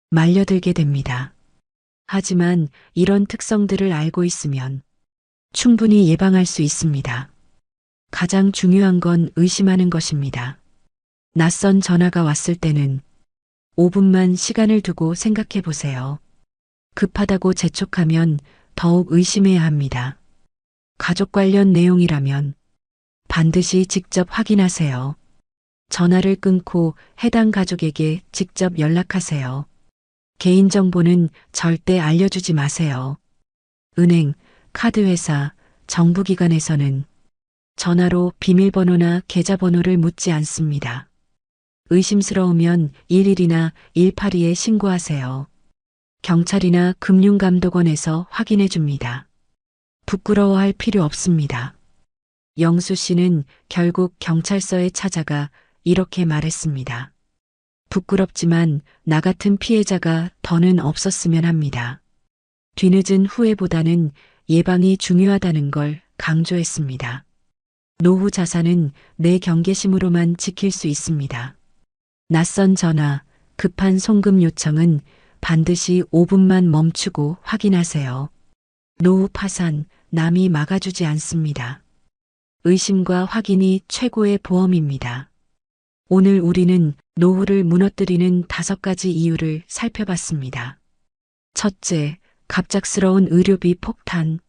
말려들게 됩니다. 하지만 이런 특성들을 알고 있으면 충분히 예방할 수 있습니다. 가장 중요한 건 의심하는 것입니다. 낯선 전화가 왔을 때는 5분만 시간을 두고 생각해 보세요. 급하다고 재촉하면 더욱 의심해야 합니다. 가족 관련 내용이라면 반드시 직접 확인하세요. 전화를 끊고 해당 가족에게 직접 연락하세요. 개인정보는 절대 알려주지 마세요. 은행, 카드회사, 정부기관에서는 전화로 비밀번호나 계좌번호를 묻지 않습니다. 의심스러우면 11이나 182에 신고하세요. 경찰이나 금융감독원에서 확인해 줍니다. 부끄러워할 필요 없습니다. 영수 씨는 결국 경찰서에 찾아가 이렇게 말했습니다. 부끄럽지만 나 같은 피해자가 더는 없었으면 합니다. 뒤늦은 후회보다는 예방이 중요하다는 걸 강조했습니다. 노후 자산은 내 경계심으로만 지킬 수 있습니다. 낯선 전화, 급한 송금 요청은 반드시 5분만 멈추고 확인하세요. 노후 파산, 남이 막아주지 않습니다. 의심과 확인이 최고의 보험입니다. 오늘 우리는 노후를 무너뜨리는 5가지 이유를 살펴봤습니다. 첫째, 갑작스러운 의료비 폭탄.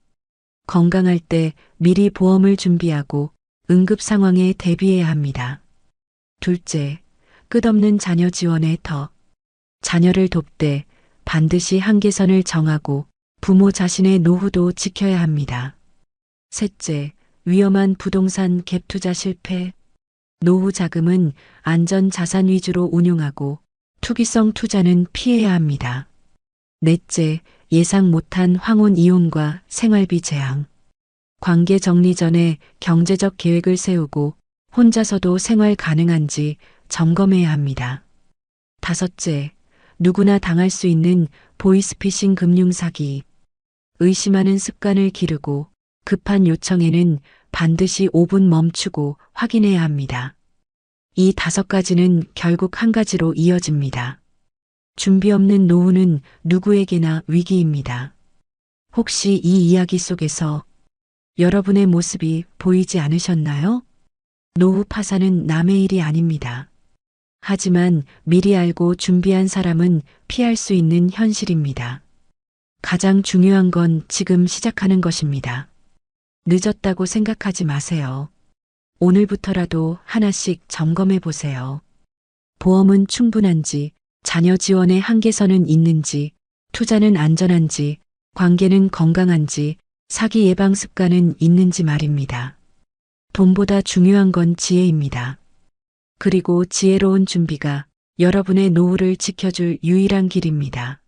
건강할 때 미리 보험을 준비하고 응급 상황에 대비해야 합니다. 둘째, 끝없는 자녀 지원의 덕. 자녀를 돕되 반드시 한계선을 정하고 부모 자신의 노후도 지켜야 합니다. 셋째, 위험한 부동산 갭 투자 실패. 노후 자금은 안전 자산 위주로 운용하고 투기성 투자는 피해야 합니다. 넷째, 예상 못한 황혼 이혼과 생활비 재앙. 관계 정리 전에 경제적 계획을 세우고 혼자서도 생활 가능한지 점검해야 합니다. 다섯째, 누구나 당할 수 있는 보이스피싱 금융사기. 의심하는 습관을 기르고 급한 요청에는 반드시 5분 멈추고 확인해야 합니다. 이 5가지는 결국 한 가지로 이어집니다. 준비 없는 노후는 누구에게나 위기입니다. 혹시 이 이야기 속에서 여러분의 모습이 보이지 않으셨나요? 노후 파산은 남의 일이 아닙니다. 하지만 미리 알고 준비한 사람은 피할 수 있는 현실입니다. 가장 중요한 건 지금 시작하는 것입니다. 늦었다고 생각하지 마세요. 오늘부터라도 하나씩 점검해 보세요. 보험은 충분한지, 자녀 지원의 한계선은 있는지, 투자는 안전한지, 관계는 건강한지, 사기 예방 습관은 있는지 말입니다. 돈보다 중요한 건 지혜입니다. 그리고 지혜로운 준비가 여러분의 노후를 지켜줄 유일한 길입니다.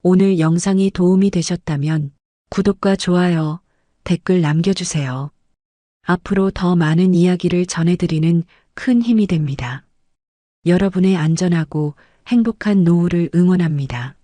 오늘 영상이 도움이 되셨다면 구독과 좋아요, 댓글 남겨주세요. 앞으로 더 많은 이야기를 전해드리는 큰 힘이 됩니다. 여러분의 안전하고 행복한 노후를 응원합니다.